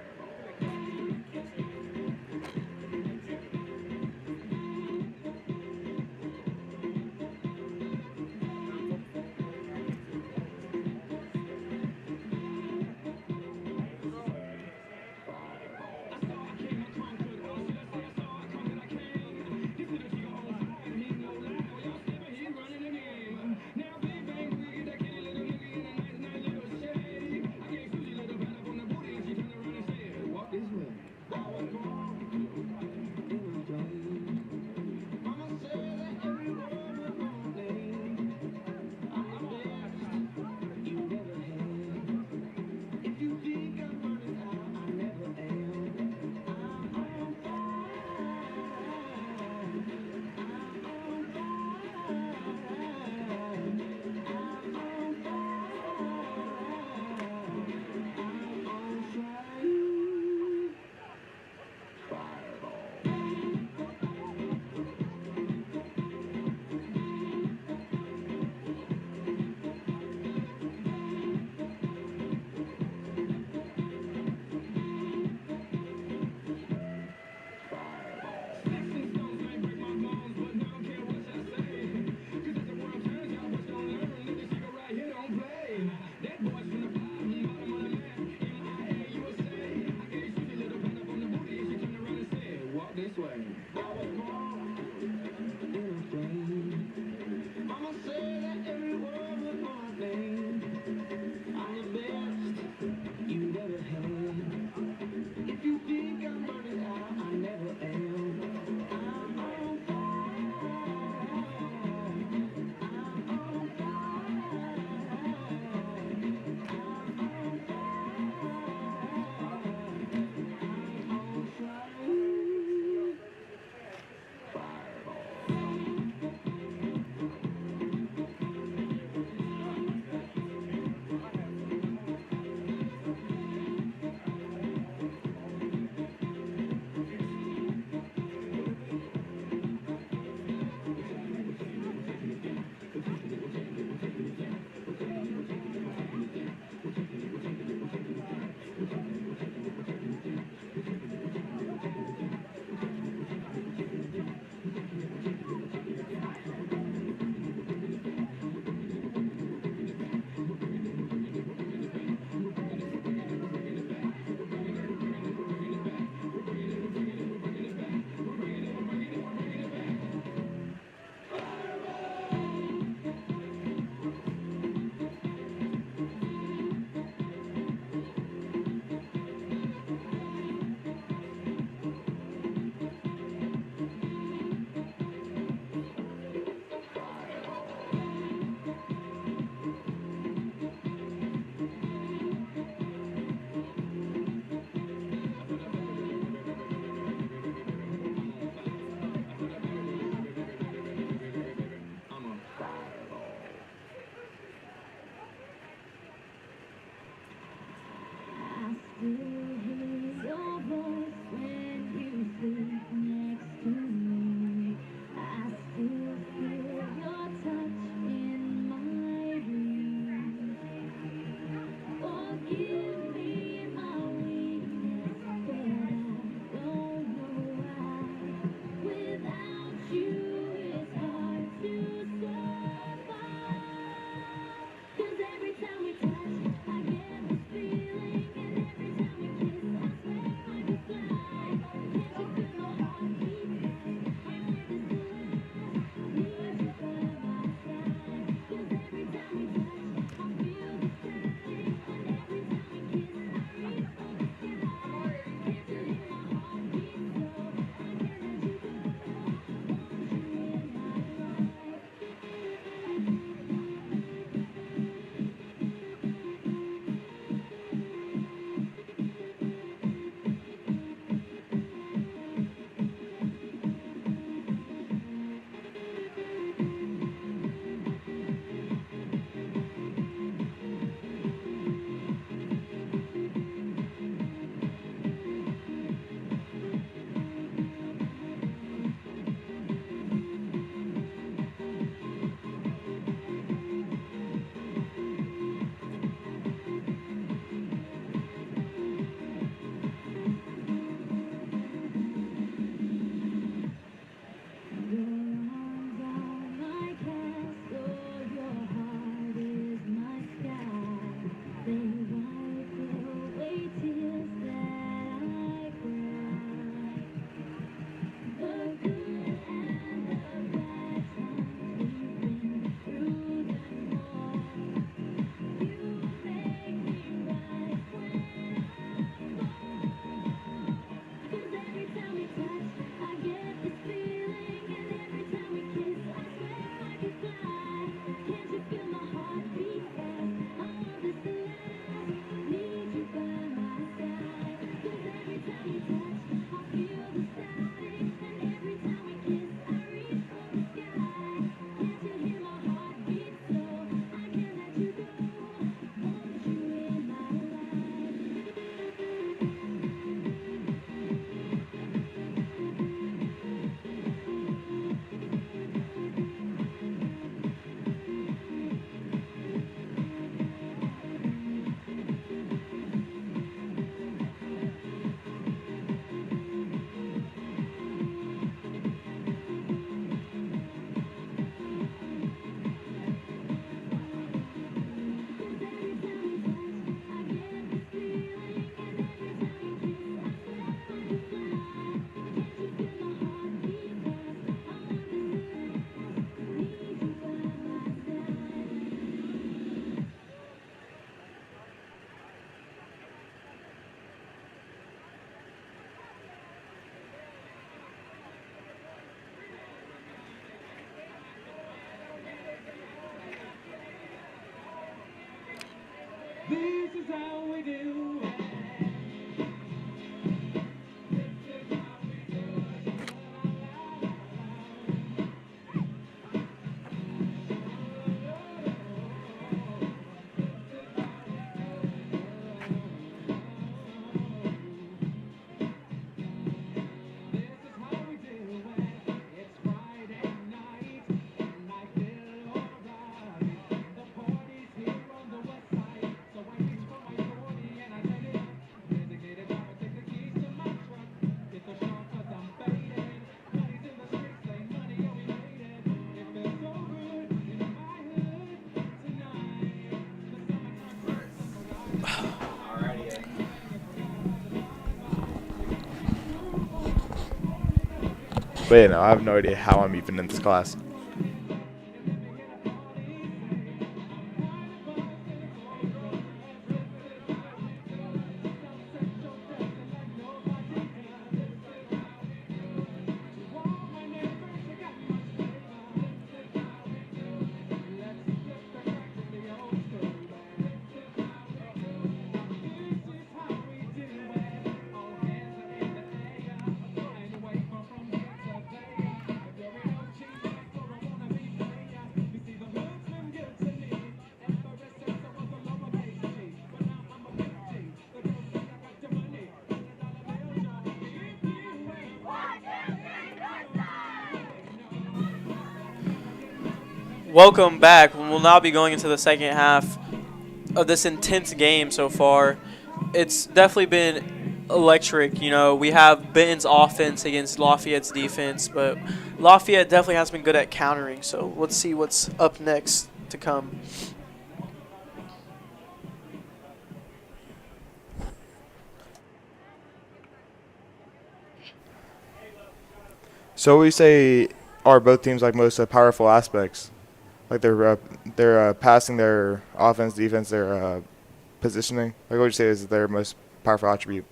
This is how we do it. This is how we do it. It's Friday night, and I feel alright. The party's here on the west side, so I reach for my 40 and I let it. Designated driver, take the keys to my truck. It's a short 'cause I'm faded. Buddies in the streets say money, yeah, we made it. It feels so good in my hood tonight. The summertime But yeah, no, I have no idea how I'm even in this class. Welcome back. We'll now be going into the second half of this intense game so far. It's definitely been electric. You know, we have Benton's offense against Lafayette's defense, but Lafayette definitely has been good at countering. So let's see what's up next to come. So we say are both teams like most powerful aspects, like they're passing, their offense, defense, their positioning. Like what would you say is their most powerful attribute?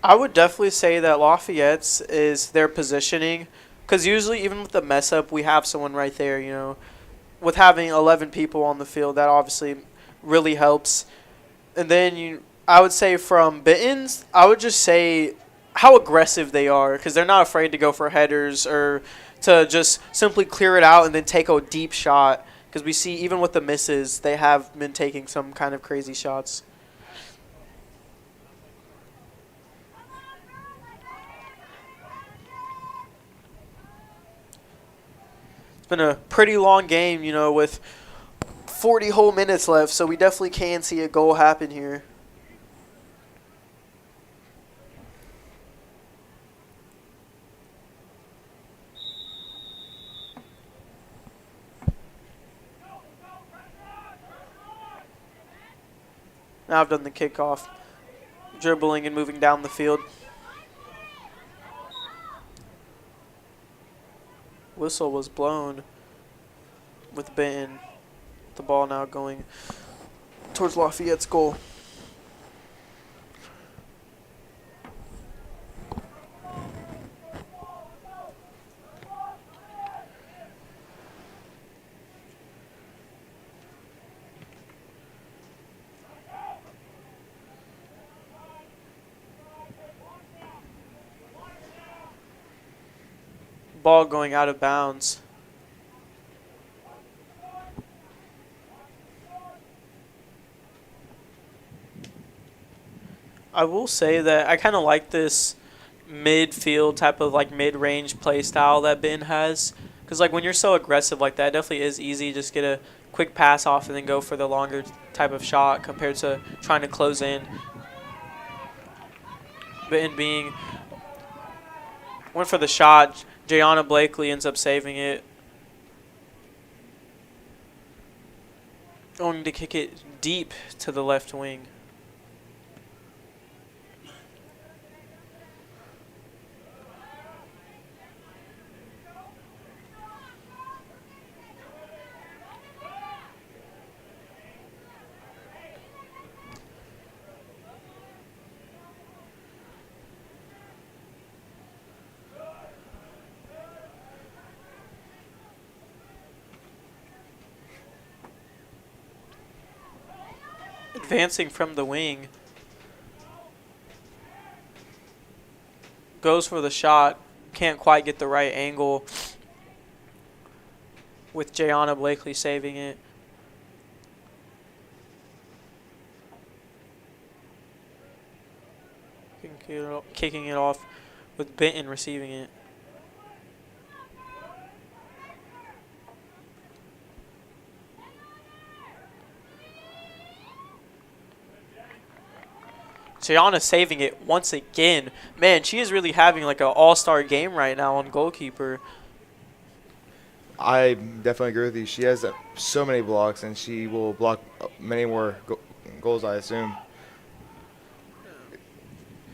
I would definitely say that Lafayette's is their positioning, because usually even with the mess up, we have someone right there. You know, with having 11 people on the field, that obviously really helps. And then I would say from Benton's, I would just say how aggressive they are, because they're not afraid to go for headers or to just simply clear it out and then take a deep shot. Because we see even with the misses, they have been taking some kind of crazy shots. It's been a pretty long game, you know, with 40 whole minutes left, so we definitely can see a goal happen here. Now I've done the kickoff, dribbling and moving down the field. Whistle was blown with Benton. The ball now going towards Lafayette's goal. Ball going out of bounds. I will say that I kind of like this midfield type of like mid-range play style that Ben has, because like when you're so aggressive like that, it definitely is easy. Just get a quick pass off and then go for the longer type of shot compared to trying to close in. Ben being went for the shot. Jayana Blakely ends up saving it. Going to kick it deep to the left wing. advancing from the wing. Goes for the shot. Can't quite get the right angle. With Jayana Blakely saving it. Kicking it off with Benton receiving it. Jayana saving it once again. Man, she is really having like an all-star game right now on goalkeeper. I definitely agree with you. She has so many blocks, and she will block many more goals, I assume.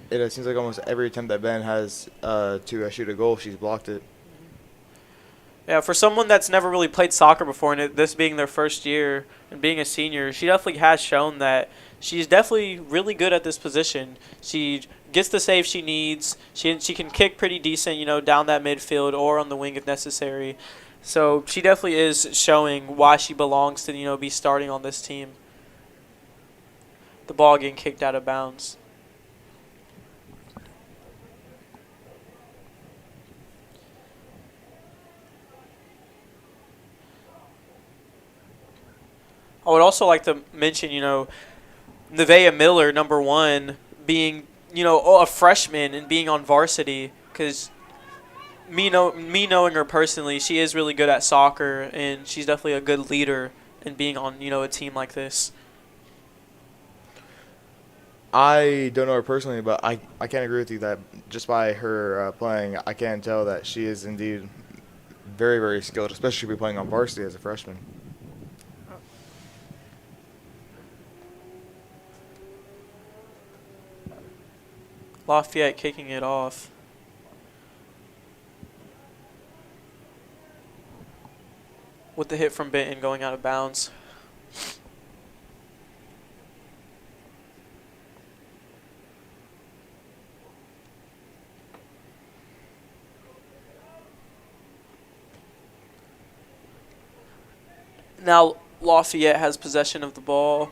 It seems like almost every attempt that Ben has to shoot a goal, she's blocked it. Yeah, for someone that's never really played soccer before, and this being their first year and being a senior, she definitely has shown that she's definitely really good at this position. She gets the save she needs. She can kick pretty decent, you know, down that midfield or on the wing if necessary. So she definitely is showing why she belongs to, you know, be starting on this team. The ball getting kicked out of bounds. I would also like to mention, you know, Nevaeh Miller, number 1, being, you know, a freshman and being on varsity. Because me knowing her personally, she is really good at soccer, and she's definitely a good leader in being on, you know, a team like this. I don't know her personally, but I can't agree with you that just by her playing, I can tell that she is indeed very, very skilled, especially playing on varsity as a freshman. Lafayette kicking it off. With the hit from Benton going out of bounds. Now Lafayette has possession of the ball.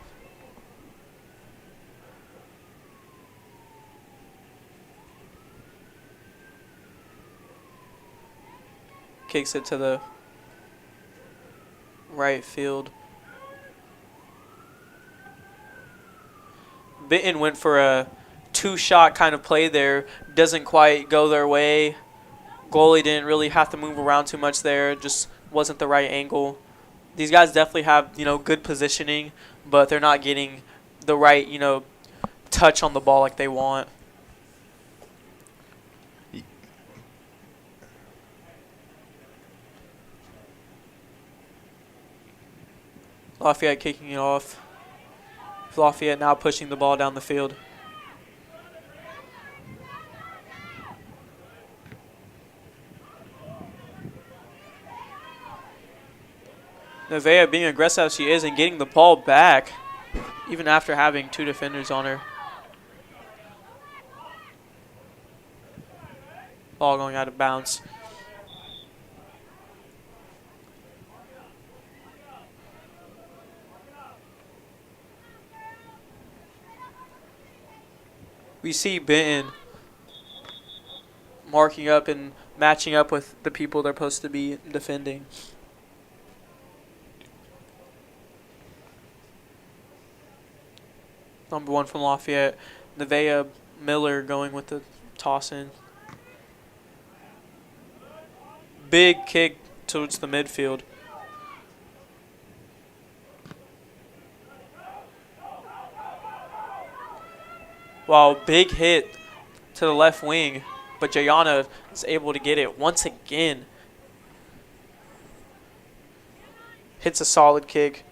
Kicks it to the right field. Benton went for a 2-shot kind of play there. Doesn't quite go their way. Goalie didn't really have to move around too much there. Just wasn't the right angle. These guys definitely have, you know, good positioning, but they're not getting the right, you know, touch on the ball like they want. Lafayette kicking it off. Lafayette now pushing the ball down the field. Nevaeh being aggressive as she is and getting the ball back, even after having 2 defenders on her. Ball going out of bounds. We see Benton marking up and matching up with the people they're supposed to be defending. Number 1 from Lafayette. Nevaeh Miller going with the toss in. Big kick towards the midfield. Wow, big hit to the left wing, but Jayana is able to get it once again. Hits a solid kick.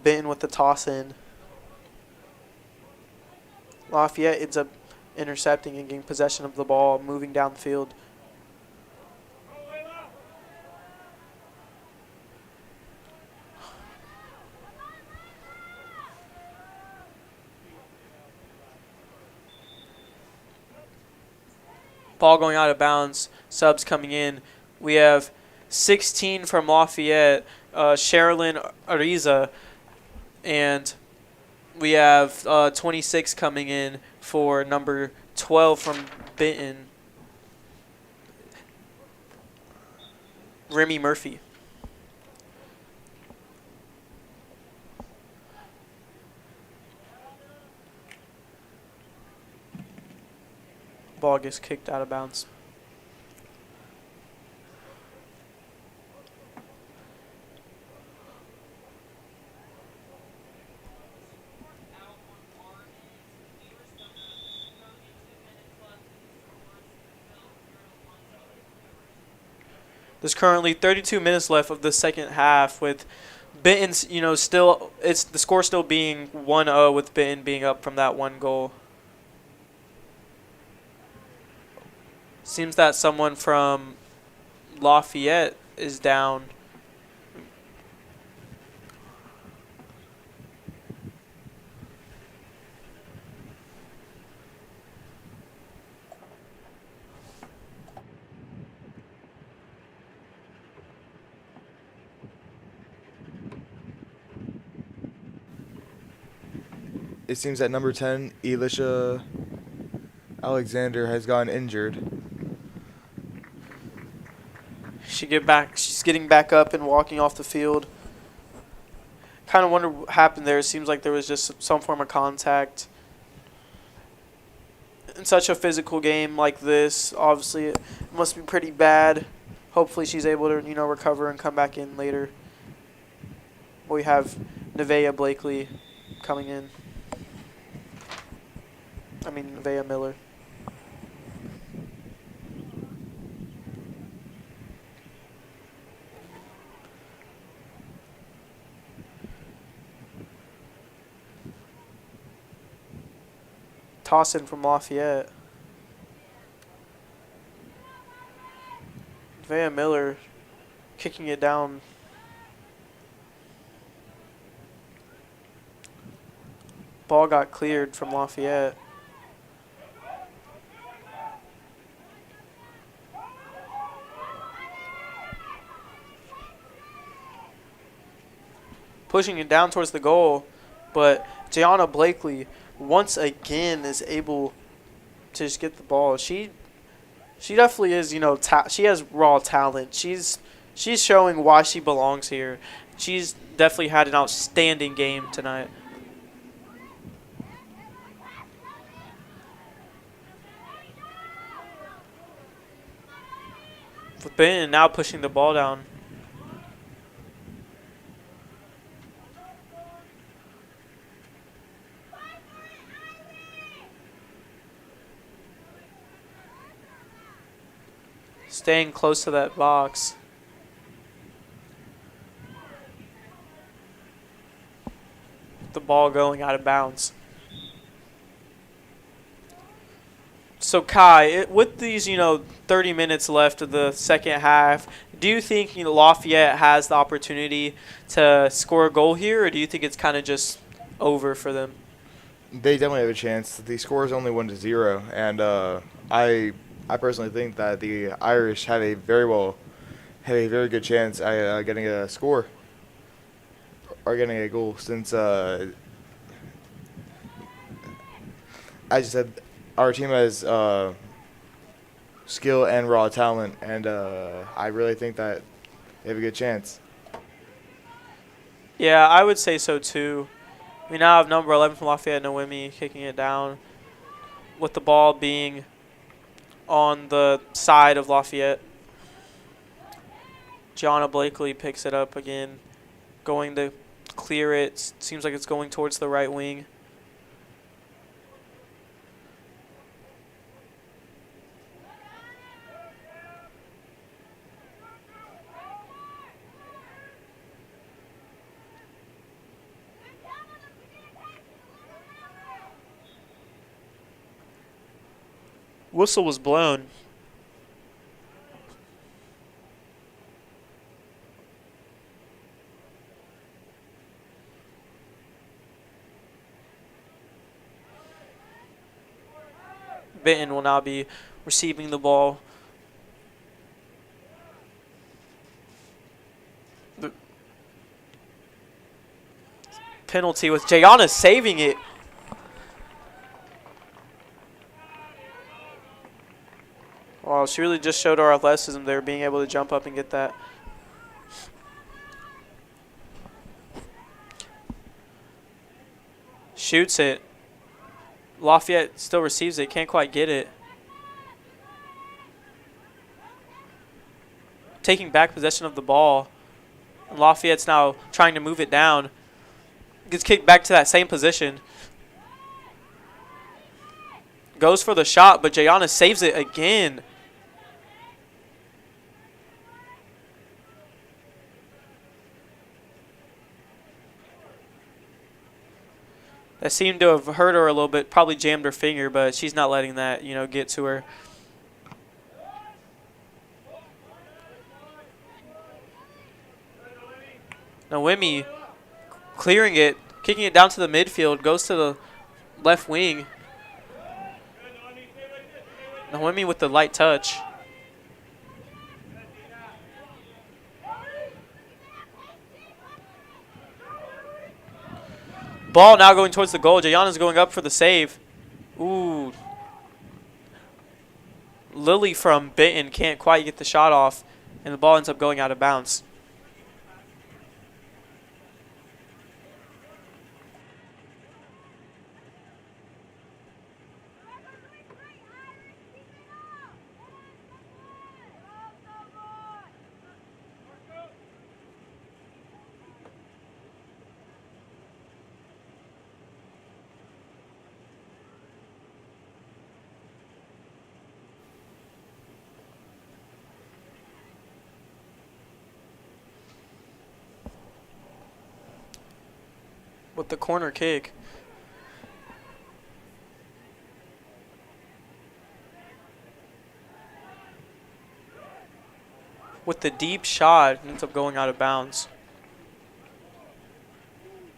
Benton with the toss in. Lafayette ends up intercepting and getting possession of the ball, moving down the field. Ball going out of bounds. Subs coming in. We have 16 from Lafayette, Sherilyn Ariza, and we have 26 coming in for number 12 from Benton, Remy Murphy. Ball gets kicked out of bounds. There's currently 32 minutes left of the second half, with Benton's, still the score still being 1-0, with Benton being up from that one goal. Seems that someone from Lafayette is down. It seems that number 10, Elisha Alexander, has gotten injured. She's getting back up and walking off the field. Kind of wonder what happened there. It seems like there was just some form of contact. In such a physical game like this, obviously it must be pretty bad. Hopefully she's able to, recover and come back in later. We have Nevaeh Blakely coming in. Nevaeh Miller. Toss in from Lafayette. Nevaeh Miller kicking it down. Ball got cleared from Lafayette. Pushing it down towards the goal, but Gianna Blakely once again is able to just get the ball. She definitely is, she has raw talent. She's showing why she belongs here. She's definitely had an outstanding game tonight. With Benton now pushing the ball down. Staying close to that box. The ball going out of bounds. So Kai, with these, 30 minutes left of the second half, do you think Lafayette has the opportunity to score a goal here, or do you think it's kind of just over for them? They definitely have a chance. The score is only 1-0, and I personally think that the Irish had a very good chance at getting a score or getting a goal, since as I said, our team has skill and raw talent, and I really think that they have a good chance. Yeah, I would say so too. We now have number 11 from Lafayette, Noemi, kicking it down, with the ball being on the side of Lafayette. Gianna Blakely picks it up again, going to clear it. Seems like it's going towards the right wing. Whistle was blown. Benton will now be receiving the ball. The penalty with Jayana saving it. Wow, she really just showed our athleticism there, being able to jump up and get that. Shoots it. Lafayette still receives it, can't quite get it. Taking back possession of the ball. And Lafayette's now trying to move it down. Gets kicked back to that same position. Goes for the shot, but Jayana saves it again. That seemed to have hurt her a little bit, probably jammed her finger, but she's not letting that, get to her. Noemi clearing it, kicking it down to the midfield, goes to the left wing. Noemi with the light touch. Ball now going towards the goal. Jayana's going up for the save. Ooh. Lily from Benton can't quite get the shot off, and the ball ends up going out of bounds. With the corner kick. With the deep shot, ends up going out of bounds.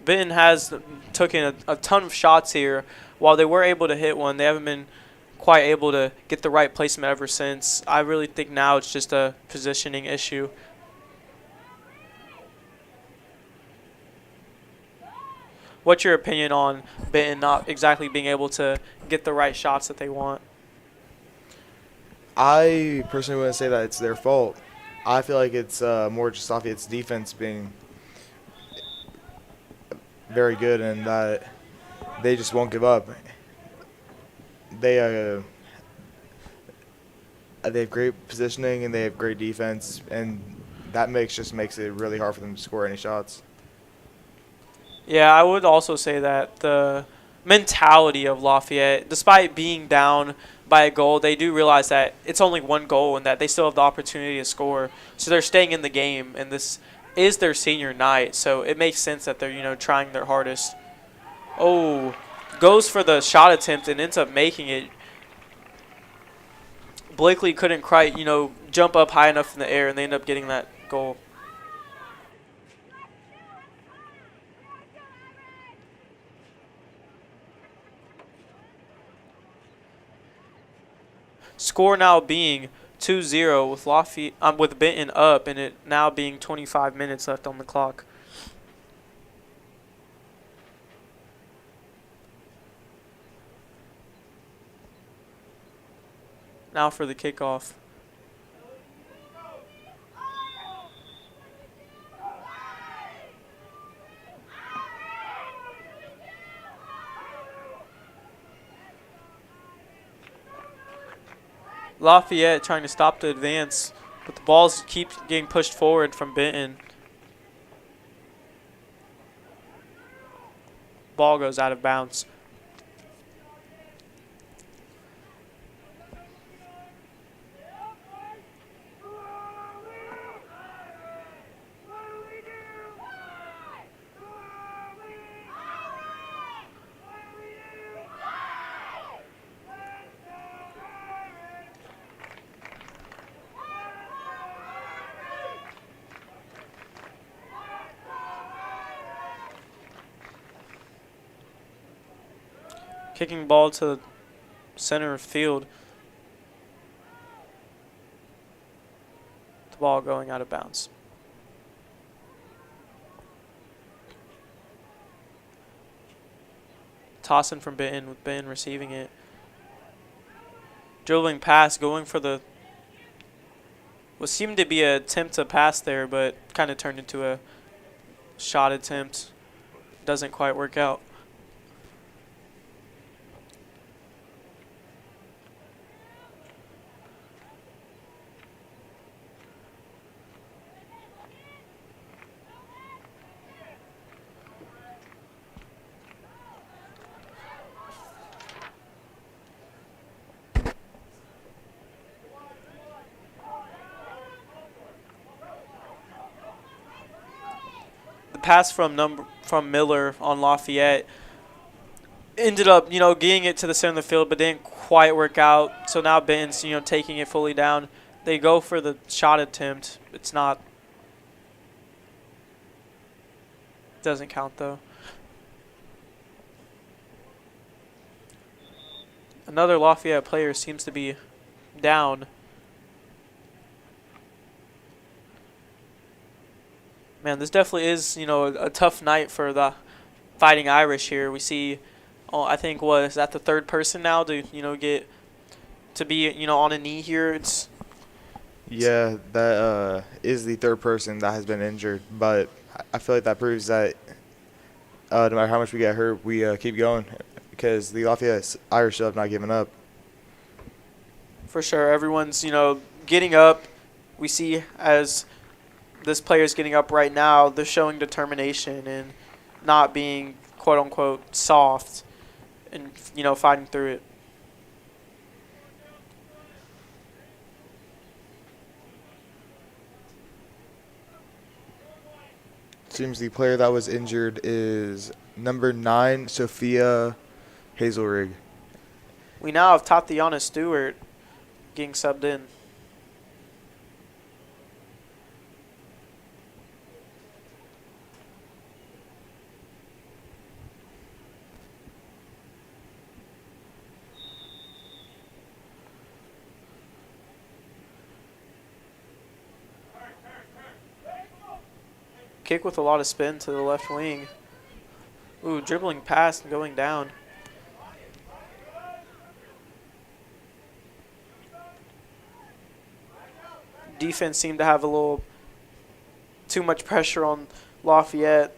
Benton has taken a ton of shots here. While they were able to hit one, they haven't been quite able to get the right placement ever since. I really think now it's just a positioning issue. What's your opinion on Benton not exactly being able to get the right shots that they want? I personally wouldn't say that it's their fault. I feel like it's more just Lafayette's defense being very good and that they just won't give up. They have great positioning and they have great defense, and that makes it really hard for them to score any shots. Yeah, I would also say that the mentality of Lafayette, despite being down by a goal, they do realize that it's only one goal and that they still have the opportunity to score. So they're staying in the game, and this is their senior night. So it makes sense that they're, trying their hardest. Oh, goes for the shot attempt and ends up making it. Blakely couldn't quite, jump up high enough in the air, and they end up getting that goal. Score now being 2-0 with with Benton up, and it now being 25 minutes left on the clock. Now for the kickoff. Lafayette trying to stop the advance, but the balls keep getting pushed forward from Benton. Ball goes out of bounds. Kicking ball to the center of field. Ball going out of bounds. Tossing from Benton with Benton receiving it. Dribbling pass, going for the what seemed to be an attempt to pass there, but kind of turned into a shot attempt. Doesn't quite work out. Pass from Miller on Lafayette ended up, getting it to the center of the field, but didn't quite work out. So now Benton's, taking it fully down. They go for the shot attempt. It's not. Doesn't count though. Another Lafayette player seems to be down. Man, this definitely is, a tough night for the Fighting Irish here. We see, I think, is that the third person now to, get to be, on a knee here? Yeah, that is the third person that has been injured. But I feel like that proves that no matter how much we get hurt, we keep going because the Lafayette Irish have not given up. For sure. Everyone's, getting up. We see as this player's getting up right now, they're showing determination and not being quote-unquote soft and, fighting through it. Seems the player that was injured is number 9, Sophia Hazelrig. We now have Tatiana Stewart getting subbed in. Kick with a lot of spin to the left wing. Ooh, dribbling pass and going down. Defense seemed to have a little too much pressure on Lafayette.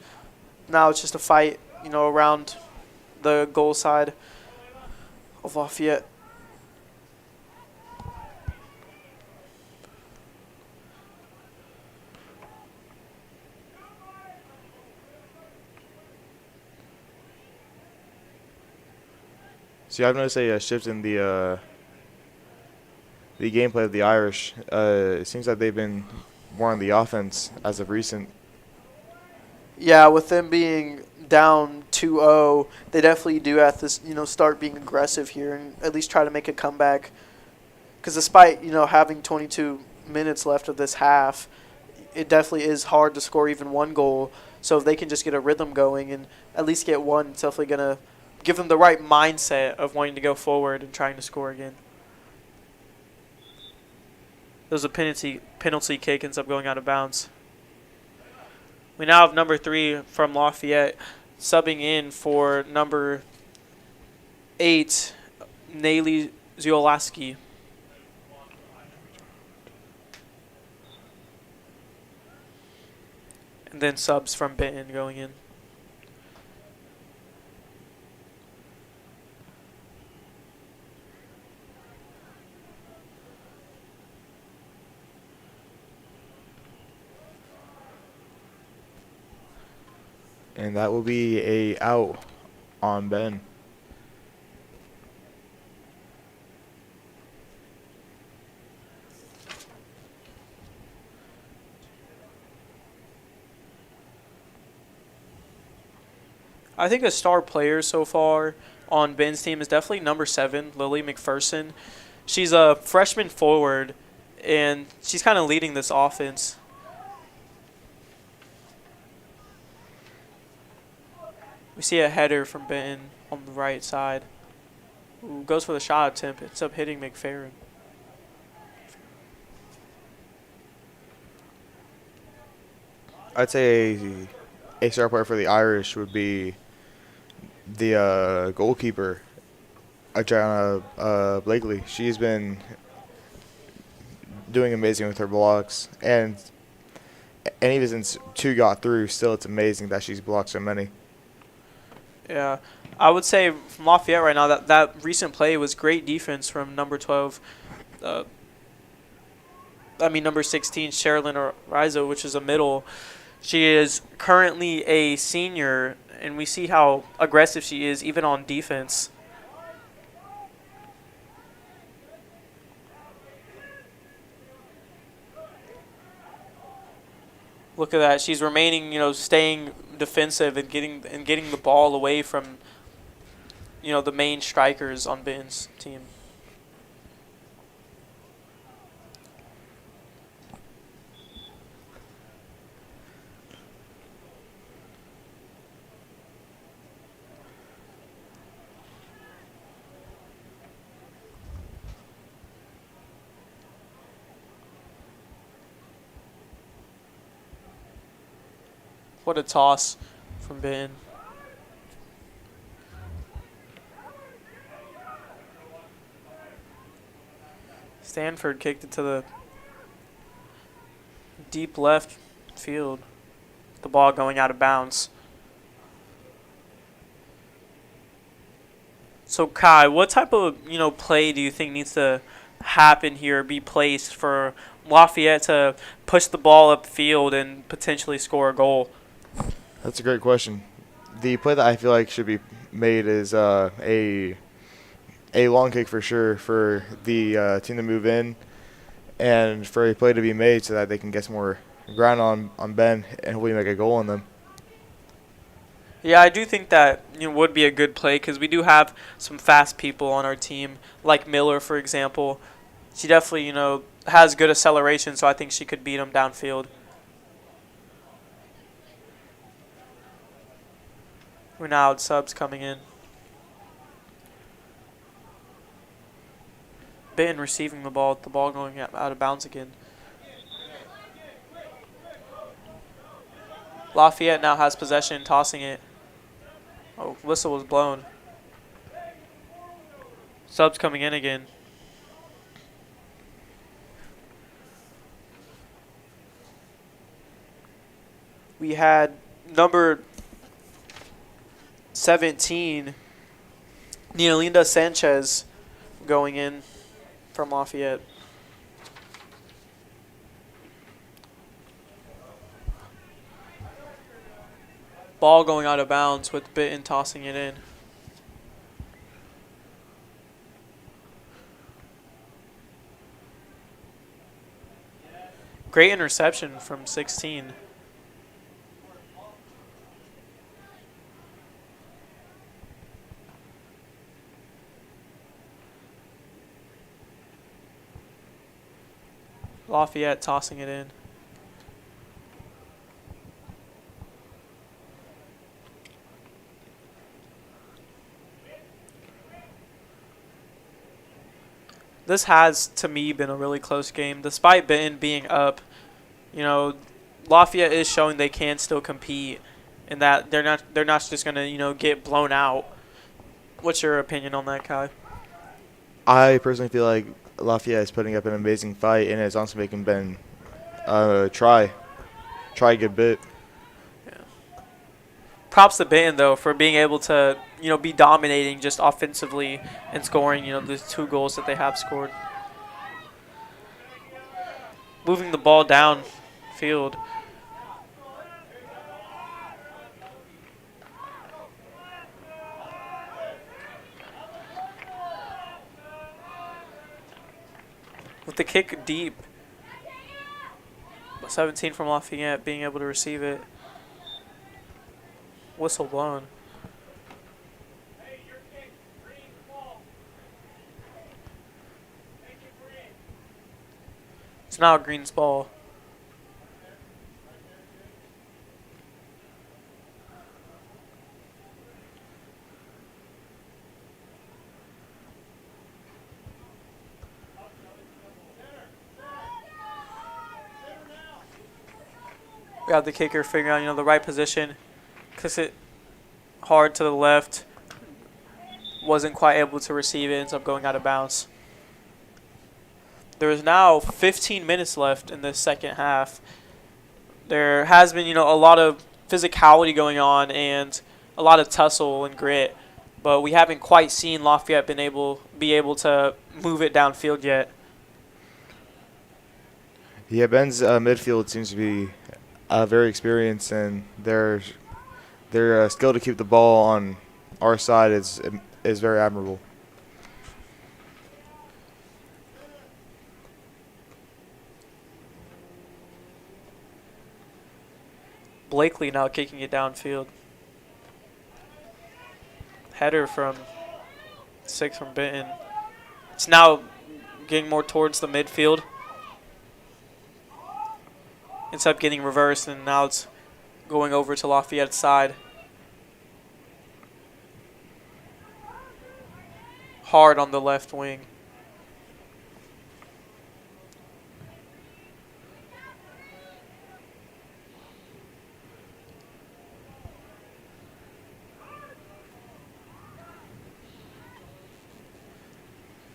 Now it's just a fight, around the goal side of Lafayette. See, I've noticed a shift in the gameplay of the Irish. It seems like they've been more on the offense as of recent. Yeah, with them being down 2-0, they definitely do have to, start being aggressive here and at least try to make a comeback. Because despite, having 22 minutes left of this half, it definitely is hard to score even one goal. So if they can just get a rhythm going and at least get one, it's definitely going to give them the right mindset of wanting to go forward and trying to score again. There's a penalty kick ends up going out of bounds. We now have number 3 from Lafayette subbing in for number 8, Nayli Ziolaski. And then subs from Benton going in. And that will be a out on Ben. I think a star player so far on Ben's team is definitely number 7, Lily McPherson. She's a freshman forward, and she's kind of leading this offense. We see a header from Benton on the right side. Ooh, goes for the shot attempt. Ends up hitting McFerrin. I'd say a star player for the Irish would be the goalkeeper, Adriana Blakely. She's been doing amazing with her blocks, and even since 2 got through, still it's amazing that she's blocked so many. Yeah, I would say from Lafayette right now that recent play was great defense from number 12. Uh, number 16, Sherilyn Rizzo, which is a middle. She is currently a senior, and we see how aggressive she is even on defense. Look at that. She's remaining, staying defensive and getting the ball away from, the main strikers on Benton's team. What a toss from Benton. Stanford kicked it to the deep left field. The ball going out of bounds. So Kai, what type of play do you think needs to happen here, be placed for Lafayette to push the ball upfield and potentially score a goal? That's a great question. The play that I feel like should be made is a long kick for sure for the team to move in, and for a play to be made so that they can get some more ground on Ben and hopefully make a goal on them. Yeah, I do think that would be a good play because we do have some fast people on our team, like Miller, for example. She definitely, has good acceleration, so I think she could beat him downfield. We're now at subs coming in. Benton receiving the ball going out of bounds again. Lafayette now has possession, tossing it. Oh, whistle was blown. Subs coming in again. We had number 17, Neolinda Sanchez, going in from Lafayette. Ball going out of bounds with Benton tossing it in. Great interception from 16. Lafayette tossing it in. This has, to me, been a really close game. Despite Benton being up, Lafayette is showing they can still compete and that they're not just going to, get blown out. What's your opinion on that, Kai? I personally feel like Lafayette is putting up an amazing fight and is also making Ben try a good bit. Yeah. Props to Benton, though, for being able to, be dominating just offensively and scoring, the 2 goals that they have scored. Moving the ball down field. With the kick deep. 17 from Lafayette being able to receive it. Whistle blown. It's now Green's ball. We have the kicker figuring out, the right position. Kicks it hard to the left. Wasn't quite able to receive it. Ends up going out of bounds. There is now 15 minutes left in the second half. There has been, a lot of physicality going on and a lot of tussle and grit, but we haven't quite seen Lafayette be able to move it downfield yet. Yeah, Ben's midfield seems to be very experienced, and their skill to keep the ball on our side is very admirable. Blakely now kicking it downfield. Header from 6 from Benton. It's now getting more towards the midfield. Ends up getting reversed, and now it's going over to Lafayette's side. Hard on the left wing.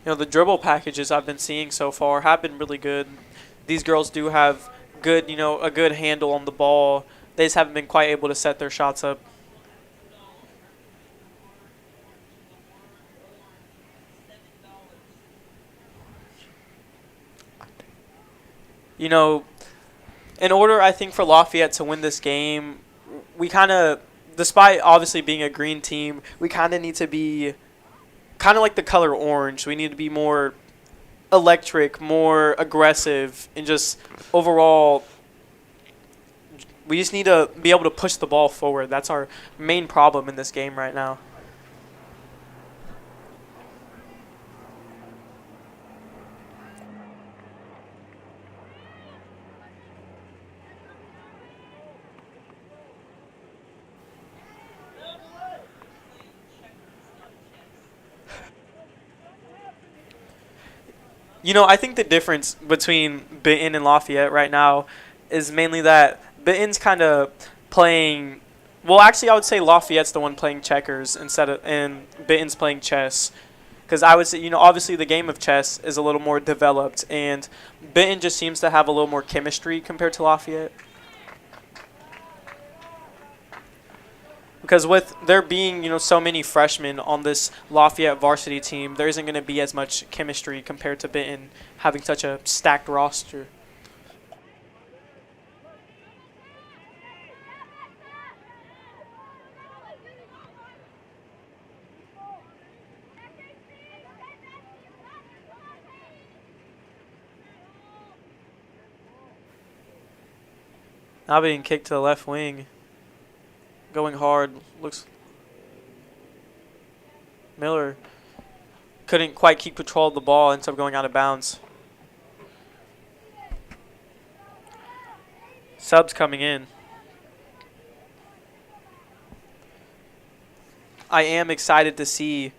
The dribble packages I've been seeing so far have been really good. These girls do have good, a good handle on the ball. They just haven't been quite able to set their shots up. In order, I think, for Lafayette to win this game, we kind of, despite obviously being a green team, we kind of need to be kind of like the color orange. We need to be more electric, more aggressive, and just overall, we just need to be able to push the ball forward. That's our main problem in this game right now. I think the difference between Benton and Lafayette right now is mainly that Benton's kind of playing. Well, actually, I would say Lafayette's the one playing checkers and Benton's playing chess. Because I would say, obviously the game of chess is a little more developed, and Benton just seems to have a little more chemistry compared to Lafayette. Because with there being, so many freshmen on this Lafayette varsity team, there isn't going to be as much chemistry compared to Benton having such a stacked roster. Now being kicked to the left wing. Going hard. Looks Miller couldn't quite keep control of the ball, ends up going out of bounds. Subs coming in. I am excited to see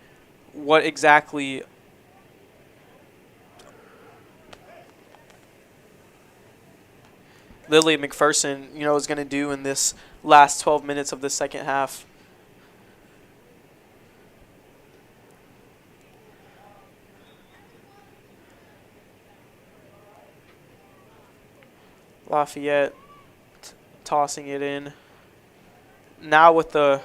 what exactly Lily McPherson, is going to do in this last 12 minutes of the second half. Lafayette tossing it in. Now with the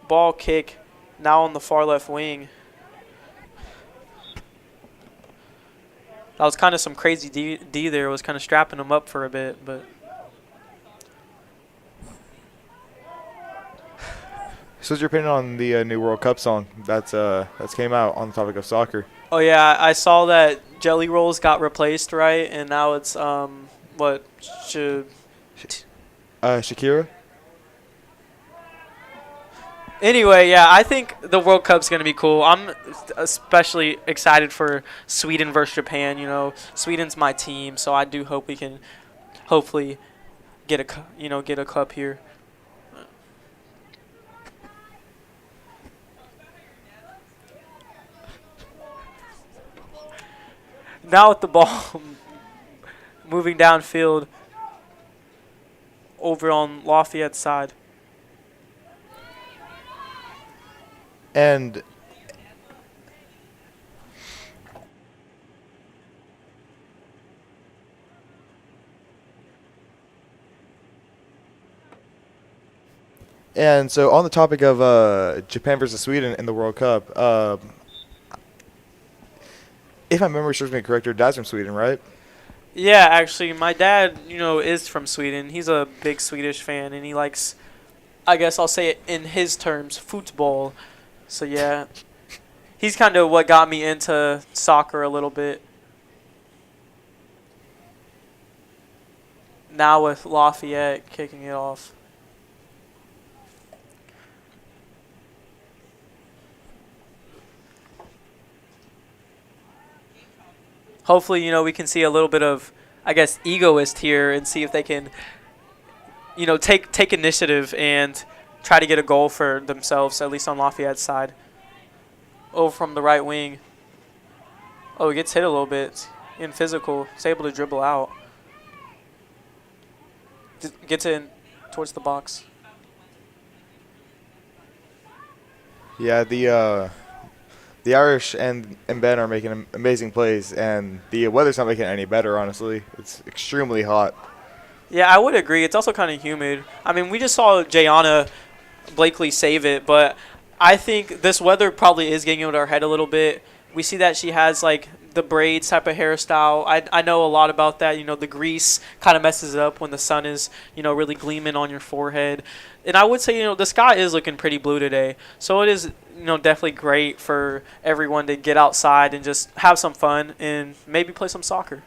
ball kick, now on the far left wing. That was kind of some crazy D there. Was kind of strapping him up for a bit, but. So what's your opinion on the new World Cup song that's came out on the topic of soccer? Oh yeah, I saw that Jelly Rolls got replaced, right? And now it's Shakira? Anyway, yeah, I think the World Cup's going to be cool. I'm especially excited for Sweden versus Japan. Sweden's my team, so I do hope we can hopefully get a cup here. Now with the ball moving downfield over on Lafayette's side. And so on the topic of Japan versus Sweden in the World Cup, if my memory serves me correct, your dad's from Sweden, right? Yeah, actually, my dad, is from Sweden. He's a big Swedish fan, and he likes, I guess I'll say it in his terms, football. So, yeah, he's kind of what got me into soccer a little bit. Now with Lafayette kicking it off. Hopefully, we can see a little bit of, I guess, egoist here and see if they can, take initiative and try to get a goal for themselves, at least on Lafayette's side. Oh, from the right wing. Oh, he gets hit a little bit in physical. He's able to dribble out. Gets in towards the box. Yeah, the Irish and Ben are making amazing plays, and the weather's not making it any better, honestly. It's extremely hot. Yeah, I would agree. It's also kind of humid. I mean, we just saw Jayana Blakely save it, but I think this weather probably is getting into our head a little bit. We see that she has, like, the braids type of hairstyle. I know a lot about that. The grease kind of messes it up when the sun is, really gleaming on your forehead. And I would say, the sky is looking pretty blue today. So it is, definitely great for everyone to get outside and just have some fun and maybe play some soccer.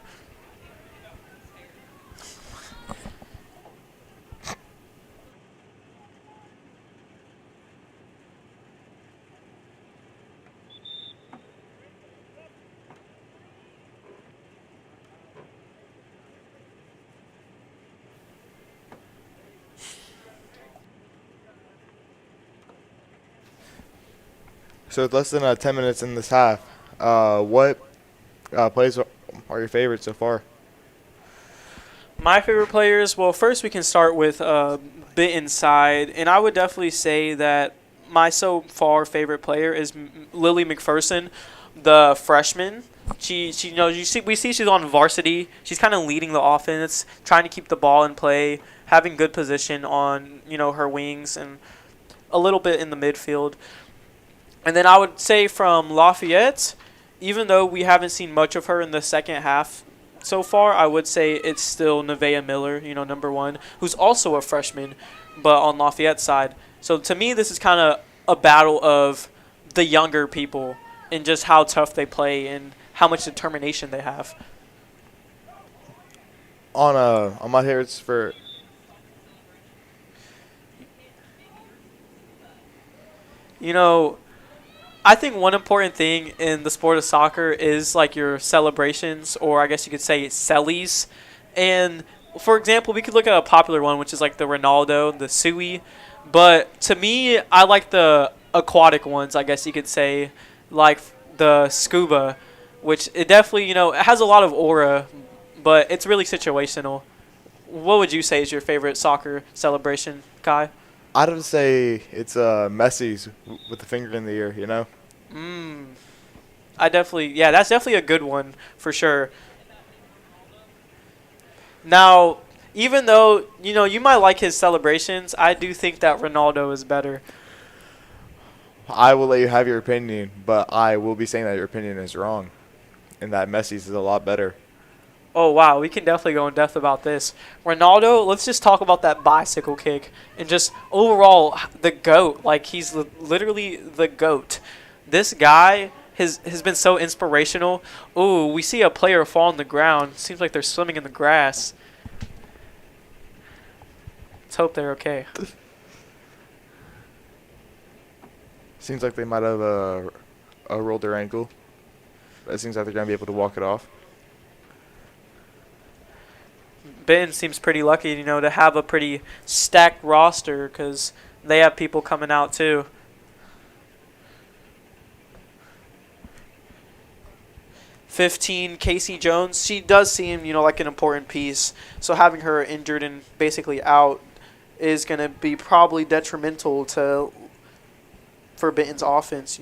So with less than 10 minutes in this half, what plays are your favorites so far? My favorite players, well, first we can start with Benton side, and I would definitely say that my so far favorite player is Lily McPherson, the freshman. We see she's on varsity. She's kind of leading the offense, trying to keep the ball in play, having good position on her wings and a little bit in the midfield. And then I would say from Lafayette, even though we haven't seen much of her in the second half so far, I would say it's still Nevaeh Miller, number one, who's also a freshman, but on Lafayette's side. So to me, this is kind of a battle of the younger people and just how tough they play and how much determination they have. On my favorites for I think one important thing in the sport of soccer is like your celebrations, or I guess you could say sellies. And for example, we could look at a popular one, which is like the Ronaldo, the Sui. But to me, I like the aquatic ones, I guess you could say, like the scuba, which it definitely, it has a lot of aura, but it's really situational. What would you say is your favorite soccer celebration, Kai? I'd have to say it's Messi's with the finger in the ear, That's definitely a good one for sure. Now, even though, you might like his celebrations, I do think that Ronaldo is better. I will let you have your opinion, but I will be saying that your opinion is wrong and that Messi's is a lot better. Oh, wow, we can definitely go in depth about this. Ronaldo, let's just talk about that bicycle kick and just overall the GOAT. Like, he's literally the GOAT. This guy has been so inspirational. Ooh, we see a player fall on the ground. Seems like they're swimming in the grass. Let's hope they're okay. Seems like they might have rolled their ankle. It seems like they're going to be able to walk it off. Ben seems pretty lucky, to have a pretty stacked roster because they have people coming out too. 15, Casey Jones. She does seem, like an important piece. So having her injured and basically out is going to be probably detrimental for Benton's offense.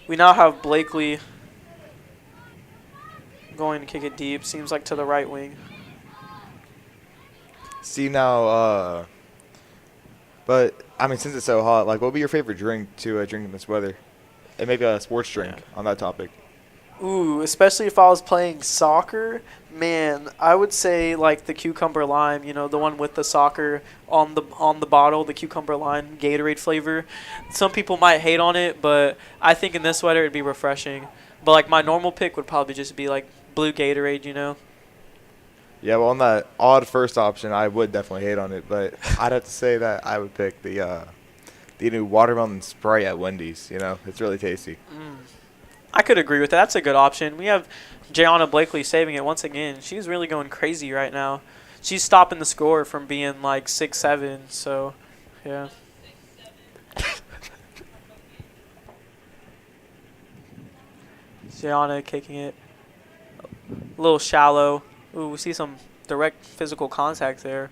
We now have Blakely going to kick it deep. Seems like to the right wing. See now, but I mean, since it's so hot, like, what would be your favorite drink to drink in this weather? And maybe a sports drink on that topic. Ooh, especially if I was playing soccer, man, I would say like the cucumber lime. The one with the soccer on the bottle, the cucumber lime Gatorade flavor. Some people might hate on it, but I think in this weather it'd be refreshing. But like my normal pick would probably just be like blue Gatorade. Yeah, well, on that odd first option, I would definitely hate on it, but I'd have to say that I would pick the new watermelon Sprite at Wendy's. It's really tasty. I could agree with that. That's a good option. We have Jayana Blakely saving it once again. She's really going crazy right now. She's stopping the score from being like 6-7. So, yeah. Jayana kicking it. A little shallow. Ooh, we see some direct physical contact there.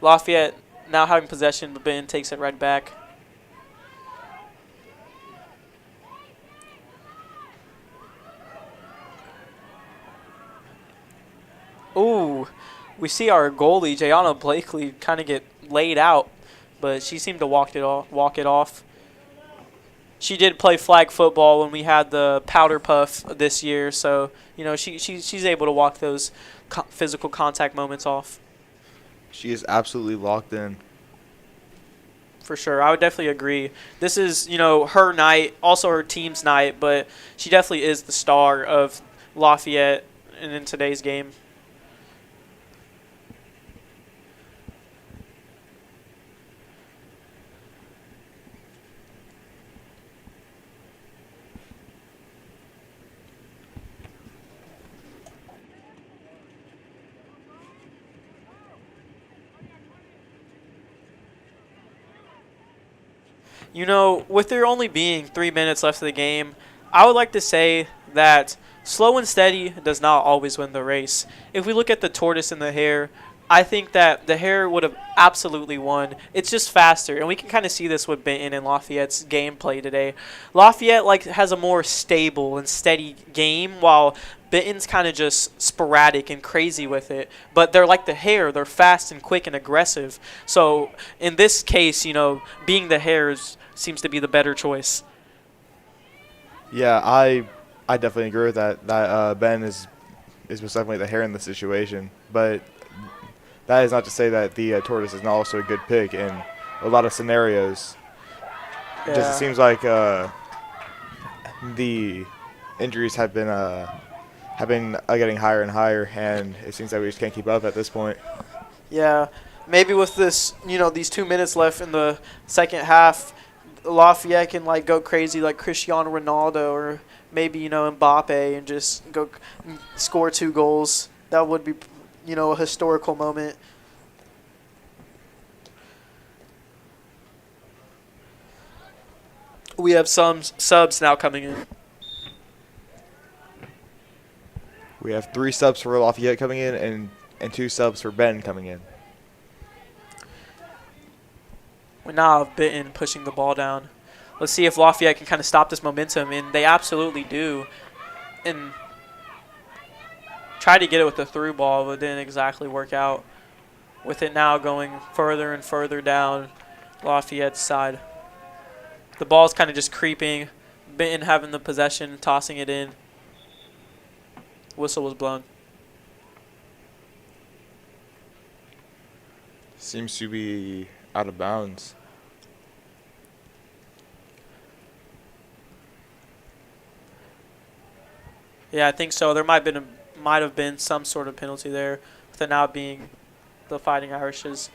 Lafayette now having possession, but Ben takes it right back. Ooh, we see our goalie, Jayana Blakely, kind of get laid out, but she seemed to walk it off. She did play flag football when we had the powder puff this year, so she's able to walk those physical contact moments off. She is absolutely locked in. For sure, I would definitely agree. This is her night, also her team's night, but she definitely is the star of Lafayette and in today's game. With there only being 3 minutes left of the game, I would like to say that slow and steady does not always win the race. If we look at the tortoise and the hare, I think that the hare would have absolutely won. It's just faster, and we can kind of see this with Benton and Lafayette's gameplay today. Lafayette has a more stable and steady game, while Benton's kind of just sporadic and crazy with it. But they're like the hare. They're fast and quick and aggressive. So in this case, being the hares seems to be the better choice. Yeah, I definitely agree with that. That Ben is most definitely the hare in the situation. But that is not to say that the tortoise is not also a good pick in a lot of scenarios. Yeah. Just it seems like the injuries have been getting higher and higher, and it seems like we just can't keep up at this point. Yeah, maybe with this, these 2 minutes left in the second half, Lafayette can go crazy like Cristiano Ronaldo or maybe Mbappe and just go score 2 goals. That would be a historical moment. We have some subs now coming in. We have 3 subs for Lafayette coming in and 2 subs for Ben coming in. We now have Benton pushing the ball down. Let's see if Lafayette can kind of stop this momentum, and they absolutely do. And tried to get it with the through ball, but didn't exactly work out. With it now going further and further down Lafayette's side. The ball's kind of just creeping. Benton having the possession, tossing it in. Whistle was blown. Seems to be out of bounds. Yeah, I think so. There might have been some sort of penalty there, with it now being the Fighting Irish's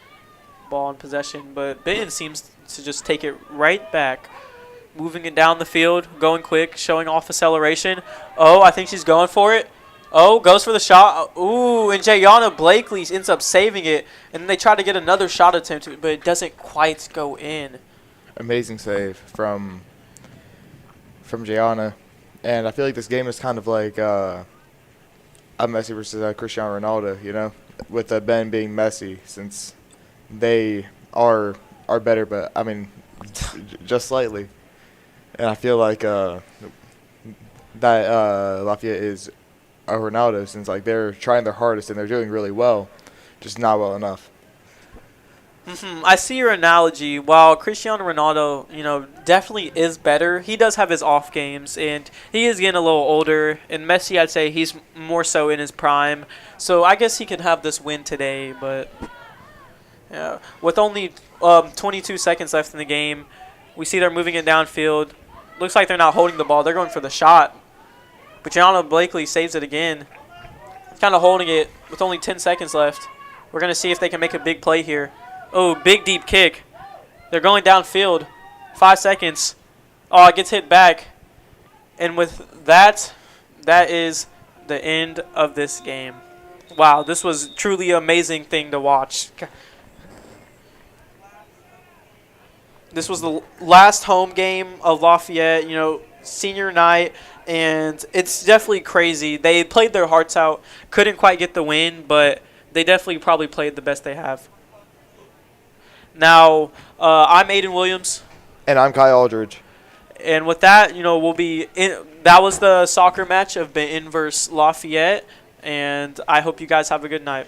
ball in possession. But Benton seems to just take it right back, moving it down the field, going quick, showing off acceleration. Oh, I think she's going for it. Oh, goes for the shot. Ooh, and Jayana Blakely ends up saving it. And then they try to get another shot attempt, but it doesn't quite go in. Amazing save from Gianna. And I feel like this game is kind of like a Messi versus Cristiano Ronaldo, you know, with Ben being Messi, since they are better, but I mean, just slightly. And I feel like that Lafayette is a Ronaldo, since like they're trying their hardest and they're doing really well, just not well enough. I see your analogy. While Cristiano Ronaldo, definitely is better, he does have his off games, and he is getting a little older. And Messi, I'd say he's more so in his prime. So I guess he can have this win today. But yeah, with only 22 seconds left in the game, we see they're moving it downfield. Looks like they're not holding the ball. They're going for the shot. But Gianna Blakely saves it again. Kind of holding it with only 10 seconds left. We're going to see if they can make a big play here. Oh, big deep kick. They're going downfield. 5 seconds. Oh, it gets hit back. And with that, that is the end of this game. Wow, this was truly an amazing thing to watch. This was the last home game of Lafayette, senior night, and it's definitely crazy. They played their hearts out, couldn't quite get the win, but they definitely probably played the best they have. Now, I'm Aiden Williams. And I'm Kai Aldridge. And with that, we'll be in. That was the soccer match of Benton versus Lafayette, and I hope you guys have a good night.